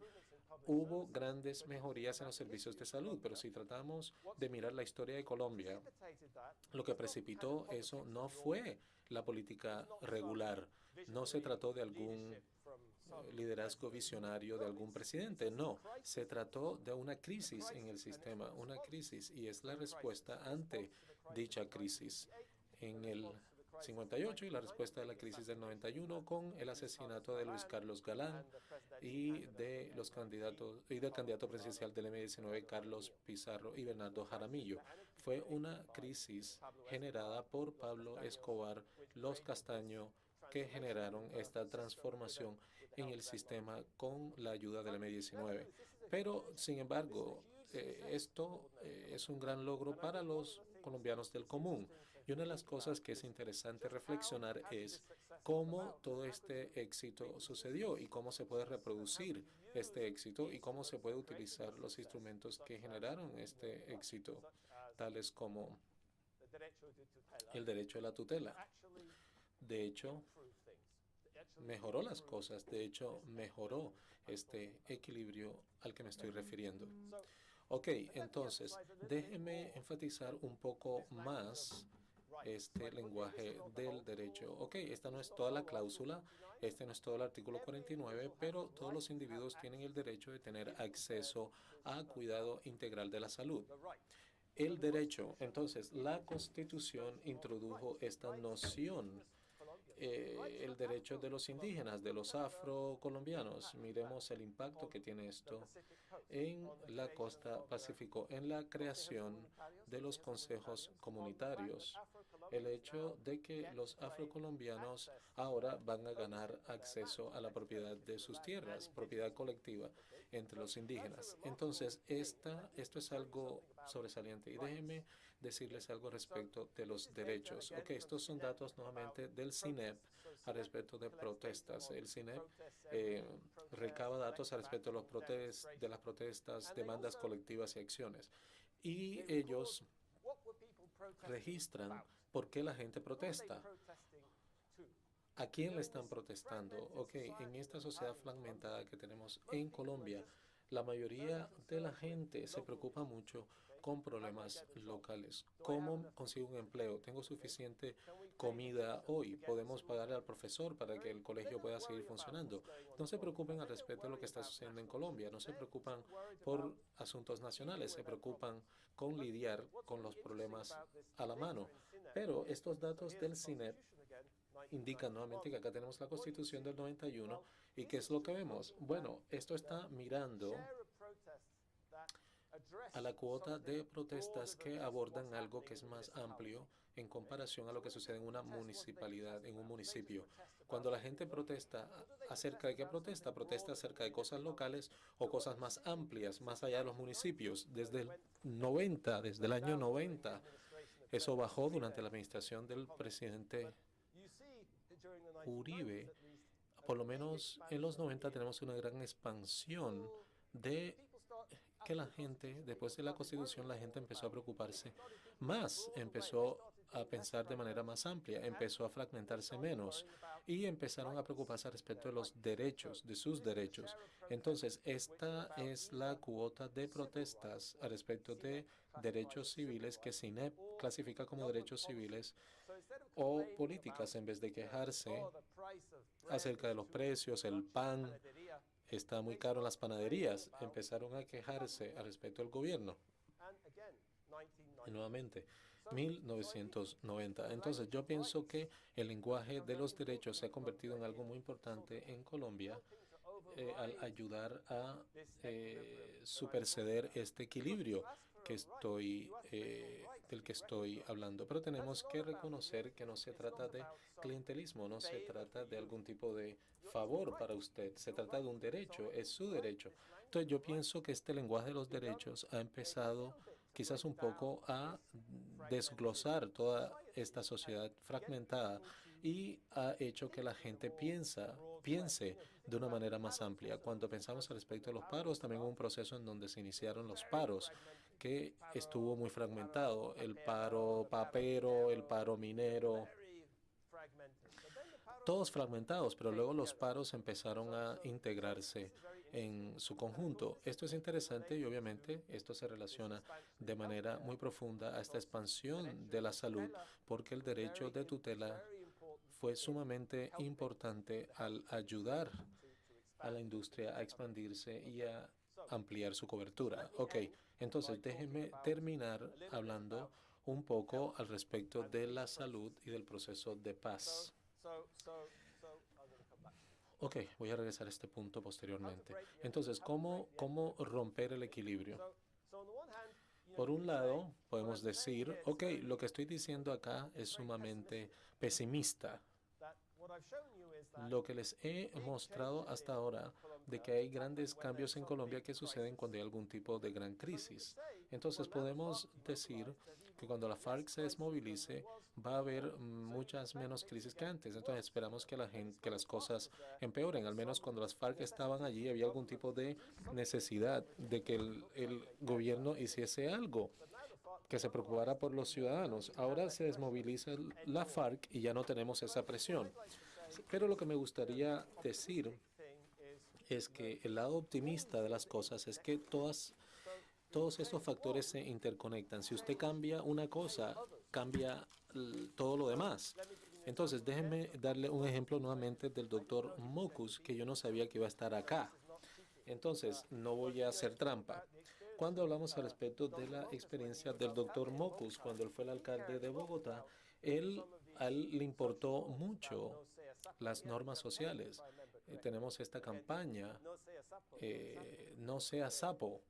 hubo grandes mejorías en los servicios de salud, pero si tratamos de mirar la historia de Colombia, lo que precipitó eso no fue la política regular, no se trató de algún liderazgo visionario de algún presidente, no, se trató de una crisis en el sistema, una crisis, y es la respuesta ante dicha crisis en el 58 y la respuesta de la crisis del 91 con el asesinato de Luis Carlos Galán y del candidato presidencial del M-19, Carlos Pizarro y Bernardo Jaramillo. Fue una crisis generada por Pablo Escobar, los Castaño, que generaron esta transformación en el sistema con la ayuda del M-19. Pero, sin embargo, esto es un gran logro para los colombianos del común. Y una de las cosas que es interesante reflexionar es cómo todo este éxito sucedió y cómo se puede reproducir este éxito y cómo se puede utilizar los instrumentos que generaron este éxito, tales como el derecho a la tutela. De hecho, mejoró las cosas, de hecho, mejoró este equilibrio al que me estoy refiriendo. Ok, entonces, déjeme enfatizar un poco más este lenguaje del derecho. Ok, esta no es toda la cláusula, este no es todo el artículo 49, pero todos los individuos tienen el derecho de tener acceso a cuidado integral de la salud. El derecho, entonces, la Constitución introdujo esta noción, el derecho de los indígenas, de los afrocolombianos. Miremos el impacto que tiene esto en la costa pacífico, en la creación de los consejos comunitarios. El hecho de que los afrocolombianos ahora van a ganar acceso a la propiedad de sus tierras, propiedad colectiva entre los indígenas. Entonces, esto es algo sobresaliente. Y déjenme decirles algo respecto de los derechos. Ok, estos son datos nuevamente del CINEP al respecto de protestas. El CINEP recaba datos al respecto de las protestas, demandas colectivas y acciones. Y ellos registran por qué la gente protesta. ¿A quién le están protestando? Ok, en esta sociedad fragmentada que tenemos en Colombia, la mayoría de la gente se preocupa mucho con problemas locales. ¿Cómo consigo un empleo? ¿Tengo suficiente comida hoy? ¿Podemos pagarle al profesor para que el colegio pueda seguir funcionando? No se preocupen al respecto de lo que está sucediendo en Colombia. No se preocupan por asuntos nacionales. Se preocupan con lidiar con los problemas a la mano. Pero estos datos del CINEP indican nuevamente que acá tenemos la Constitución del 91 y ¿qué es lo que vemos? Bueno, esto está mirando a la cuota de protestas que abordan algo que es más amplio en comparación a lo que sucede en una municipalidad, en un municipio. Cuando la gente protesta, ¿acerca de qué protesta? Protesta acerca de cosas locales o cosas más amplias, más allá de los municipios. Desde el año 90, eso bajó durante la administración del presidente Uribe. Por lo menos en los 90 tenemos una gran expansión de que la gente, después de la Constitución, la gente empezó a preocuparse más, empezó a pensar de manera más amplia, empezó a fragmentarse menos y empezaron a preocuparse respecto de los derechos, de sus derechos. Entonces, esta es la cuota de protestas al respecto de derechos civiles que CINEP clasifica como derechos civiles o políticas, en vez de quejarse acerca de los precios, el pan está muy caro en las panaderías. Empezaron a quejarse al respecto del gobierno. Y nuevamente, 1990. Entonces, yo pienso que el lenguaje de los derechos se ha convertido en algo muy importante en Colombia al ayudar a superseder este equilibrio del que estoy hablando. Pero tenemos que reconocer que no se trata de clientelismo, no se trata de algún tipo de favor para usted, se trata de un derecho, es su derecho. Entonces yo pienso que este lenguaje de los derechos ha empezado quizás un poco a desglosar toda esta sociedad fragmentada y ha hecho que la gente piense de una manera más amplia. Cuando pensamos al respecto de los paros, también hubo un proceso en donde se iniciaron los paros, que estuvo muy fragmentado, el paro papero, el paro minero, todos fragmentados, pero luego los paros empezaron a integrarse en su conjunto. Esto es interesante y obviamente esto se relaciona de manera muy profunda a esta expansión de la salud, porque el derecho de tutela fue sumamente importante al ayudar a la industria a expandirse y a ampliar su cobertura. Ok, entonces déjenme terminar hablando un poco al respecto de la salud y del proceso de paz. Ok, voy a regresar a este punto posteriormente. Entonces, ¿cómo romper el equilibrio? Por un lado, podemos decir, ok, lo que estoy diciendo acá es sumamente pesimista. Lo que les he mostrado hasta ahora de que hay grandes cambios en Colombia que suceden cuando hay algún tipo de gran crisis. Entonces podemos decir que cuando la FARC se desmovilice va a haber muchas menos crisis que antes. Entonces esperamos que que las cosas empeoren. Al menos cuando las FARC estaban allí había algún tipo de necesidad de que el gobierno hiciese algo, que se preocupara por los ciudadanos. Ahora se desmoviliza la FARC y ya no tenemos esa presión. Pero lo que me gustaría decir es que el lado optimista de las cosas es que todos estos factores se interconectan. Si usted cambia una cosa, cambia todo lo demás. Entonces, déjenme darle un ejemplo nuevamente del doctor Mockus, que yo no sabía que iba a estar acá. Entonces, no voy a hacer trampa. Cuando hablamos al respecto de la experiencia del doctor Mockus, cuando él fue el alcalde de Bogotá, a él le importó mucho las normas sociales. Tenemos esta campaña, no sea sapo.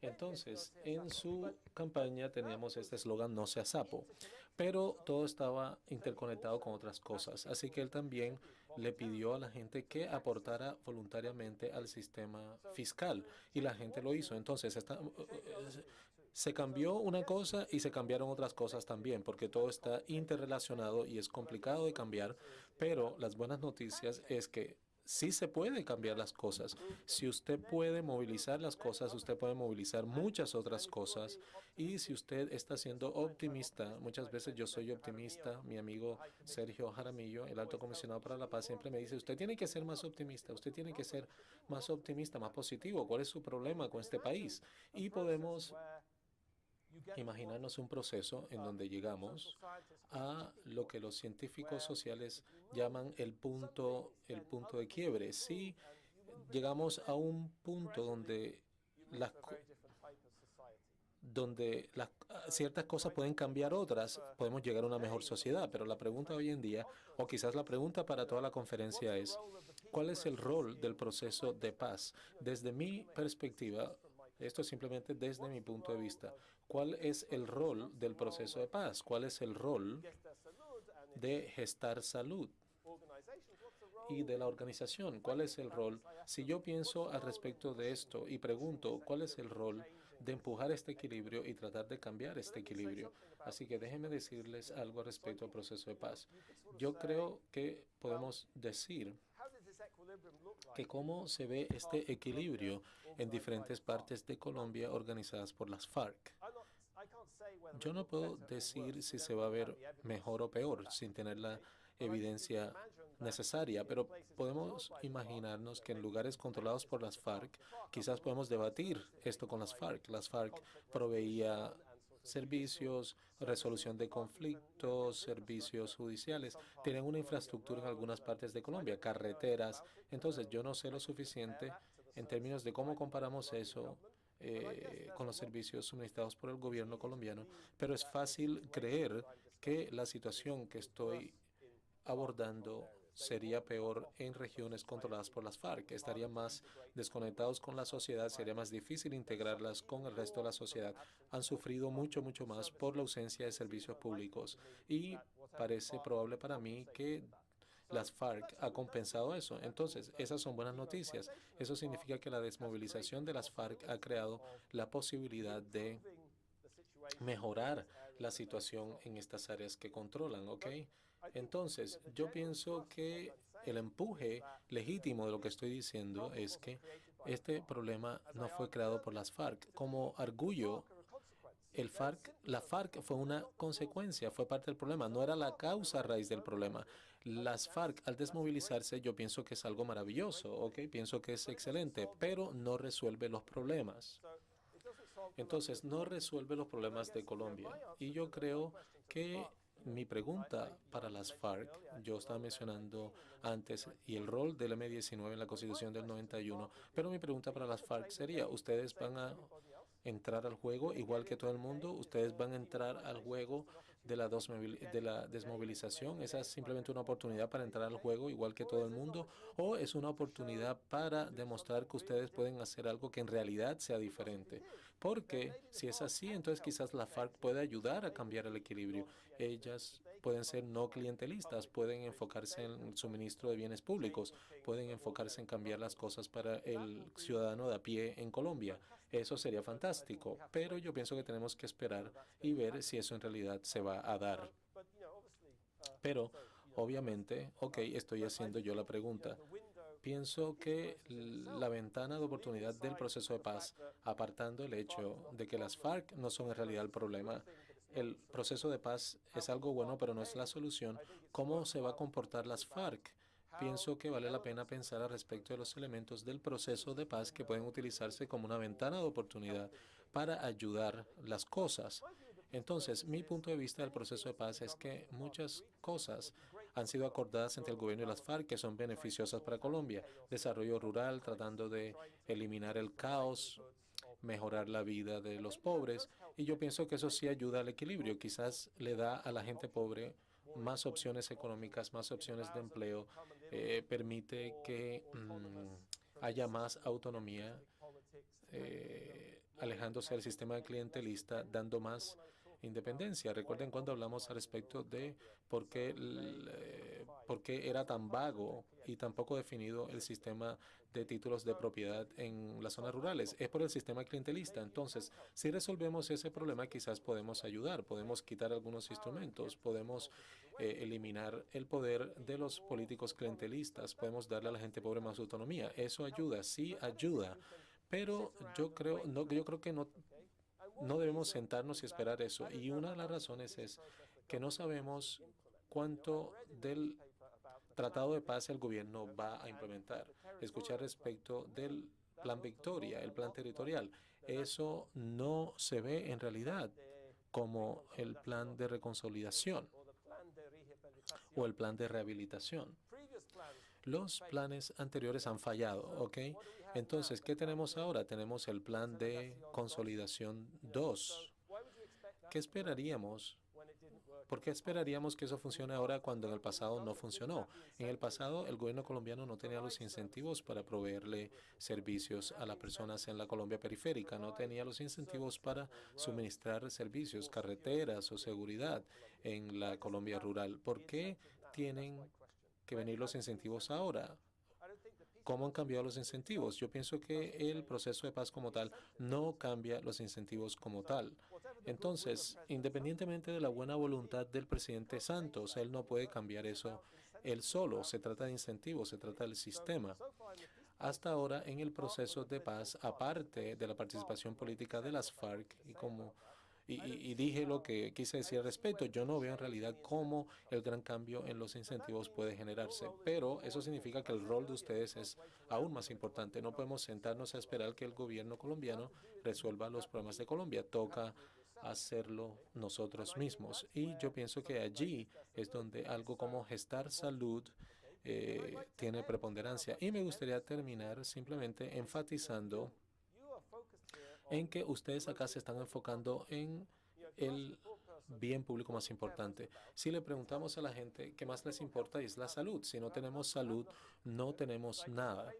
Entonces, en su campaña teníamos este eslogan, no sea sapo, pero todo estaba interconectado con otras cosas. Así que él también le pidió a la gente que aportara voluntariamente al sistema fiscal y la gente lo hizo. Entonces, se cambió una cosa y se cambiaron otras cosas también, porque todo está interrelacionado y es complicado de cambiar, pero las buenas noticias es que sí se puede cambiar las cosas. Si usted puede movilizar las cosas, usted puede movilizar muchas otras cosas. Y si usted está siendo optimista, muchas veces yo soy optimista, mi amigo Sergio Jaramillo, el alto comisionado para la paz, siempre me dice, usted tiene que ser más optimista, usted tiene que ser más optimista, más positivo. ¿Cuál es su problema con este país? Y podemos imaginarnos un proceso en donde llegamos a lo que los científicos sociales llaman el punto de quiebre. Si llegamos a un punto donde ciertas cosas pueden cambiar otras, podemos llegar a una mejor sociedad. Pero la pregunta hoy en día, o quizás la pregunta para toda la conferencia es, ¿cuál es el rol del proceso de paz? Desde mi perspectiva, esto es simplemente desde mi punto de vista, ¿cuál es el rol del proceso de paz? ¿Cuál es el rol de Gestar Salud y de la organización? ¿Cuál es el rol? Si yo pienso al respecto de esto y pregunto, ¿cuál es el rol de empujar este equilibrio y tratar de cambiar este equilibrio? Así que déjenme decirles algo respecto al proceso de paz. Yo creo que podemos decir que cómo se ve este equilibrio en diferentes partes de Colombia organizadas por las FARC. Yo no puedo decir si se va a ver mejor o peor sin tener la evidencia necesaria, pero podemos imaginarnos que en lugares controlados por las FARC, quizás podemos debatir esto con las FARC. Las FARC proveía servicios, resolución de conflictos, servicios judiciales. Tienen una infraestructura en algunas partes de Colombia, carreteras. Entonces, yo no sé lo suficiente en términos de cómo comparamos eso con los servicios suministrados por el gobierno colombiano, pero es fácil creer que la situación que estoy abordando sería peor en regiones controladas por las FARC. Estarían más desconectados con la sociedad, sería más difícil integrarlas con el resto de la sociedad. Han sufrido mucho más por la ausencia de servicios públicos y parece probable para mí que las FARC ha compensado eso. Entonces, esas son buenas noticias. Eso significa que la desmovilización de las FARC ha creado la posibilidad de mejorar la situación en estas áreas que controlan, ¿ok? Entonces, yo pienso que el empuje legítimo de lo que estoy diciendo es que este problema no fue creado por las FARC. Como arguyo, la FARC fue una consecuencia, fue parte del problema, no era la causa raíz del problema. Las FARC, al desmovilizarse, yo pienso que es algo maravilloso, ¿ok? Pienso que es excelente, pero no resuelve los problemas. Entonces, no resuelve los problemas de Colombia. Y yo creo que mi pregunta para las FARC, yo estaba mencionando antes, y el rol del M-19 en la Constitución del 91, pero mi pregunta para las FARC sería, ¿ustedes van a entrar al juego igual que todo el mundo? ¿Ustedes van a entrar al juego de la desmovilización? ¿Esa es simplemente una oportunidad para entrar al juego igual que todo el mundo? ¿O es una oportunidad para demostrar que ustedes pueden hacer algo que en realidad sea diferente? Porque si es así, entonces quizás la FARC puede ayudar a cambiar el equilibrio. Ellas pueden ser no clientelistas, pueden enfocarse en el suministro de bienes públicos, pueden enfocarse en cambiar las cosas para el ciudadano de a pie en Colombia. Eso sería fantástico, pero yo pienso que tenemos que esperar y ver si eso en realidad se va a dar. Pero, obviamente, estoy haciendo yo la pregunta. Pienso que la ventana de oportunidad del proceso de paz, apartando el hecho de que las FARC no son en realidad el problema, el proceso de paz es algo bueno, pero no es la solución. ¿Cómo se va a comportar las FARC? Pienso que vale la pena pensar al respecto de los elementos del proceso de paz que pueden utilizarse como una ventana de oportunidad para ayudar las cosas. Entonces, mi punto de vista del proceso de paz es que muchas cosas han sido acordadas entre el gobierno y las FARC que son beneficiosas para Colombia. Desarrollo rural, tratando de eliminar el caos, mejorar la vida de los pobres. Y yo pienso que eso sí ayuda al equilibrio. Quizás le da a la gente pobre más opciones económicas, más opciones de empleo, permite que haya más autonomía, alejándose del sistema clientelista, dando más independencia. Recuerden cuando hablamos al respecto de por qué era tan vago y tan poco definido el sistema de títulos de propiedad en las zonas rurales. Es por el sistema clientelista. Entonces, si resolvemos ese problema, quizás podemos ayudar, podemos quitar algunos instrumentos, podemos eliminar el poder de los políticos clientelistas, podemos darle a la gente pobre más autonomía. Eso ayuda, sí ayuda. Pero yo creo que no debemos sentarnos y esperar eso. Y una de las razones es que no sabemos cuánto del Tratado de Paz el gobierno va a implementar. Escuchar respecto del Plan Victoria, el plan territorial. Eso no se ve en realidad como el plan de reconsolidación o el plan de rehabilitación. Los planes anteriores han fallado, ¿ok? Entonces, ¿qué tenemos ahora? Tenemos el plan de consolidación 2. ¿Qué esperaríamos? ¿Por qué esperaríamos que eso funcione ahora cuando en el pasado no funcionó? En el pasado, el gobierno colombiano no tenía los incentivos para proveerle servicios a las personas en la Colombia periférica, no tenía los incentivos para suministrar servicios, carreteras o seguridad en la Colombia rural. ¿Por qué tienen que venir los incentivos ahora? ¿Cómo han cambiado los incentivos? Yo pienso que el proceso de paz como tal no cambia los incentivos como tal. Entonces, independientemente de la buena voluntad del presidente Santos, él no puede cambiar eso él solo. Se trata de incentivos, se trata del sistema. Hasta ahora, en el proceso de paz, aparte de la participación política de las FARC y dije lo que quise decir al respecto. Yo no veo en realidad cómo el gran cambio en los incentivos puede generarse, pero eso significa que el rol de ustedes es aún más importante. No podemos sentarnos a esperar que el gobierno colombiano resuelva los problemas de Colombia. Toca hacerlo nosotros mismos. Y yo pienso que allí es donde algo como gestar salud tiene preponderancia. Y me gustaría terminar simplemente enfatizando en que ustedes acá se están enfocando en el bien público más importante. Si le preguntamos a la gente qué más les importa, es la salud. Si no tenemos salud, no tenemos nada.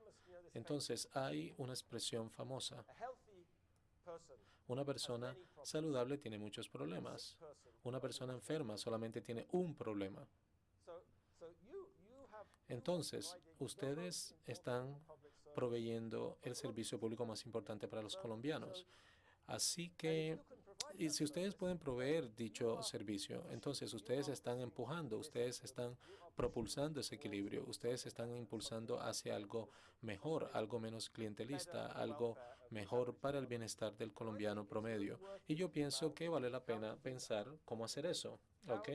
Entonces, hay una expresión famosa. Una persona saludable tiene muchos problemas. Una persona enferma solamente tiene un problema. Entonces, ustedes están proveyendo el servicio público más importante para los colombianos. Así que, y si ustedes pueden proveer dicho servicio, entonces ustedes están empujando, ustedes están propulsando ese equilibrio, ustedes están impulsando hacia algo mejor, algo menos clientelista, algo mejor para el bienestar del colombiano promedio. Y yo pienso que vale la pena pensar cómo hacer eso, ¿ok?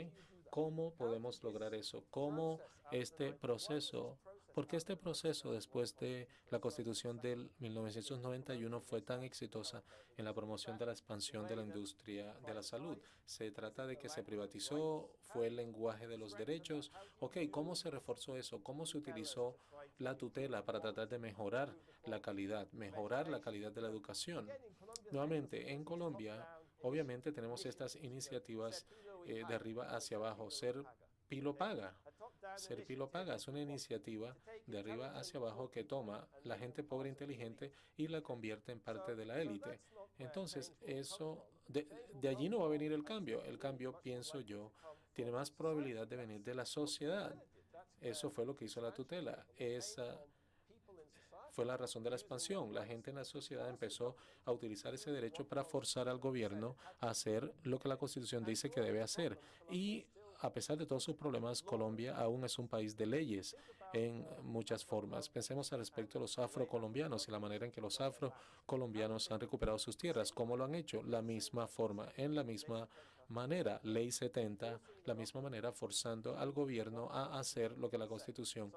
¿Cómo podemos lograr eso? ¿Cómo este proceso? Porque este proceso, después de la Constitución del 1991, fue tan exitosa en la promoción de la expansión de la industria de la salud. Se trata de que se privatizó, fue el lenguaje de los derechos. Ok, ¿cómo se reforzó eso? ¿Cómo se utilizó la tutela para tratar de mejorar la calidad de la educación? Nuevamente, en Colombia, obviamente tenemos estas iniciativas de arriba hacia abajo, ser pilo paga. Serpi lo paga. Es una iniciativa de arriba hacia abajo que toma la gente pobre e inteligente y la convierte en parte de la élite. Entonces, de allí no va a venir el cambio. El cambio, pienso yo, tiene más probabilidad de venir de la sociedad. Eso fue lo que hizo la tutela. Esa fue la razón de la expansión. La gente en la sociedad empezó a utilizar ese derecho para forzar al gobierno a hacer lo que la Constitución dice que debe hacer. Y a pesar de todos sus problemas, Colombia aún es un país de leyes en muchas formas. Pensemos al respecto de los afrocolombianos y la manera en que los afrocolombianos han recuperado sus tierras. ¿Cómo lo han hecho? La misma forma, en la misma manera, Ley 70, la misma manera, forzando al gobierno a hacer lo que la Constitución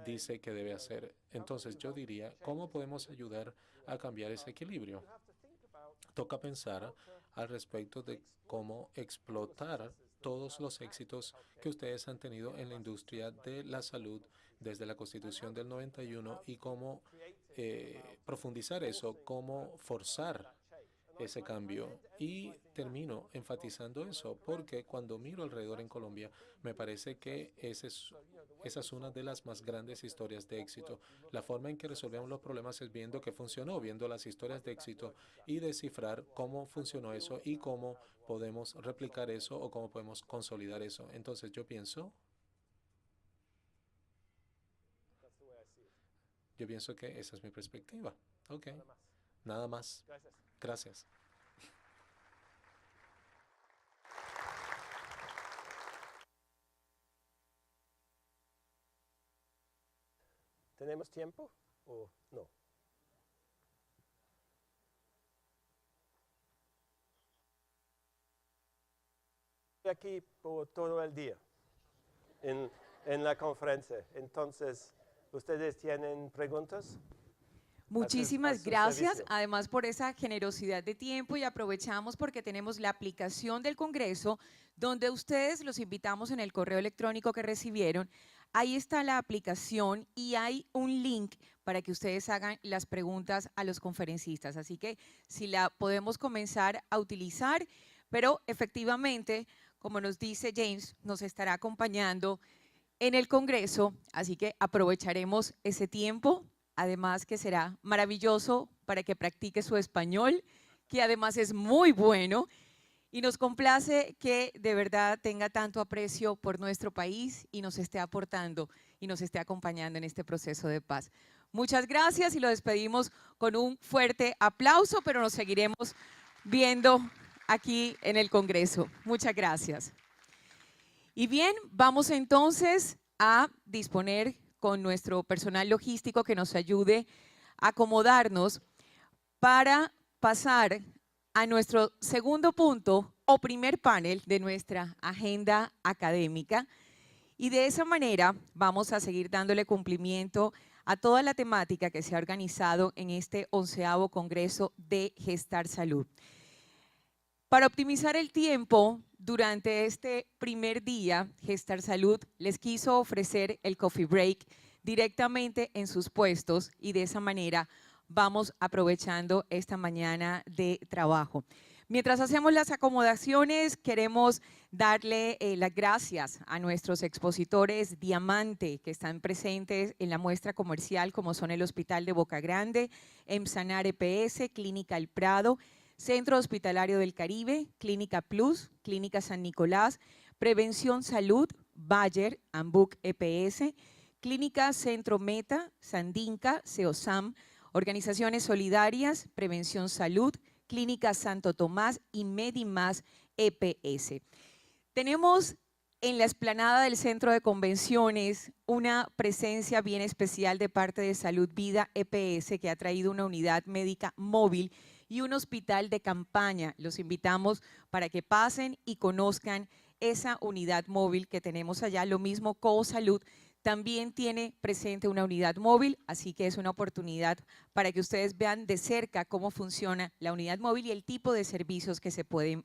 dice que debe hacer. Entonces yo diría, ¿cómo podemos ayudar a cambiar ese equilibrio? Toca pensar al respecto de cómo explotar todos los éxitos que ustedes han tenido en la industria de la salud desde la Constitución del 91 y cómo profundizar eso, cómo forzar ese cambio. Y termino enfatizando eso, porque cuando miro alrededor en Colombia, me parece que esa es una de las más grandes historias de éxito. La forma en que resolvemos los problemas es viendo que funcionó, viendo las historias de éxito y descifrar cómo funcionó eso y cómo podemos replicar eso o cómo podemos consolidar eso. Entonces yo pienso que esa es mi perspectiva. Ok, nada más. Gracias. ¿Tenemos tiempo o no? Estoy aquí por todo el día en la conferencia. Entonces, ¿ustedes tienen preguntas? Muchísimas a su gracias, servicio. además por esa generosidad de tiempo, y aprovechamos porque tenemos la aplicación del Congreso, donde ustedes los invitamos en el correo electrónico que recibieron. Ahí está la aplicación y hay un link para que ustedes hagan las preguntas a los conferencistas. Así que si la podemos comenzar a utilizar, pero efectivamente, como nos dice James, nos estará acompañando en el Congreso, así que aprovecharemos ese tiempo. Además que será maravilloso para que practique su español, que además es muy bueno, y nos complace que de verdad tenga tanto aprecio por nuestro país y nos esté aportando y nos esté acompañando en este proceso de paz. Muchas gracias y lo despedimos con un fuerte aplauso, pero nos seguiremos viendo aquí en el Congreso. Muchas gracias. Y bien, vamos entonces a disponer con nuestro personal logístico que nos ayude a acomodarnos para pasar a nuestro segundo punto o primer panel de nuestra agenda académica. Y de esa manera vamos a seguir dándole cumplimiento a toda la temática que se ha organizado en este 11º Congreso de Gestar Salud. Para optimizar el tiempo, durante este primer día, Gestar Salud les quiso ofrecer el coffee break directamente en sus puestos y de esa manera vamos aprovechando esta mañana de trabajo. Mientras hacemos las acomodaciones, queremos darle las gracias a nuestros expositores Diamante que están presentes en la muestra comercial, como son el Hospital de Boca Grande, EMSANAR EPS, Clínica El Prado, Centro Hospitalario del Caribe, Clínica Plus, Clínica San Nicolás, Prevención Salud, Bayer, Ambuc EPS, Clínica Centro Meta, Sandinca, CEOSAM, Organizaciones Solidarias, Prevención Salud, Clínica Santo Tomás y Medimás EPS. Tenemos en la explanada del Centro de Convenciones una presencia bien especial de parte de Salud Vida EPS, que ha traído una unidad médica móvil y un hospital de campaña. Los invitamos para que pasen y conozcan esa unidad móvil que tenemos allá. Lo mismo COSalud también tiene presente una unidad móvil, así que es una oportunidad para que ustedes vean de cerca cómo funciona la unidad móvil y el tipo de servicios que se pueden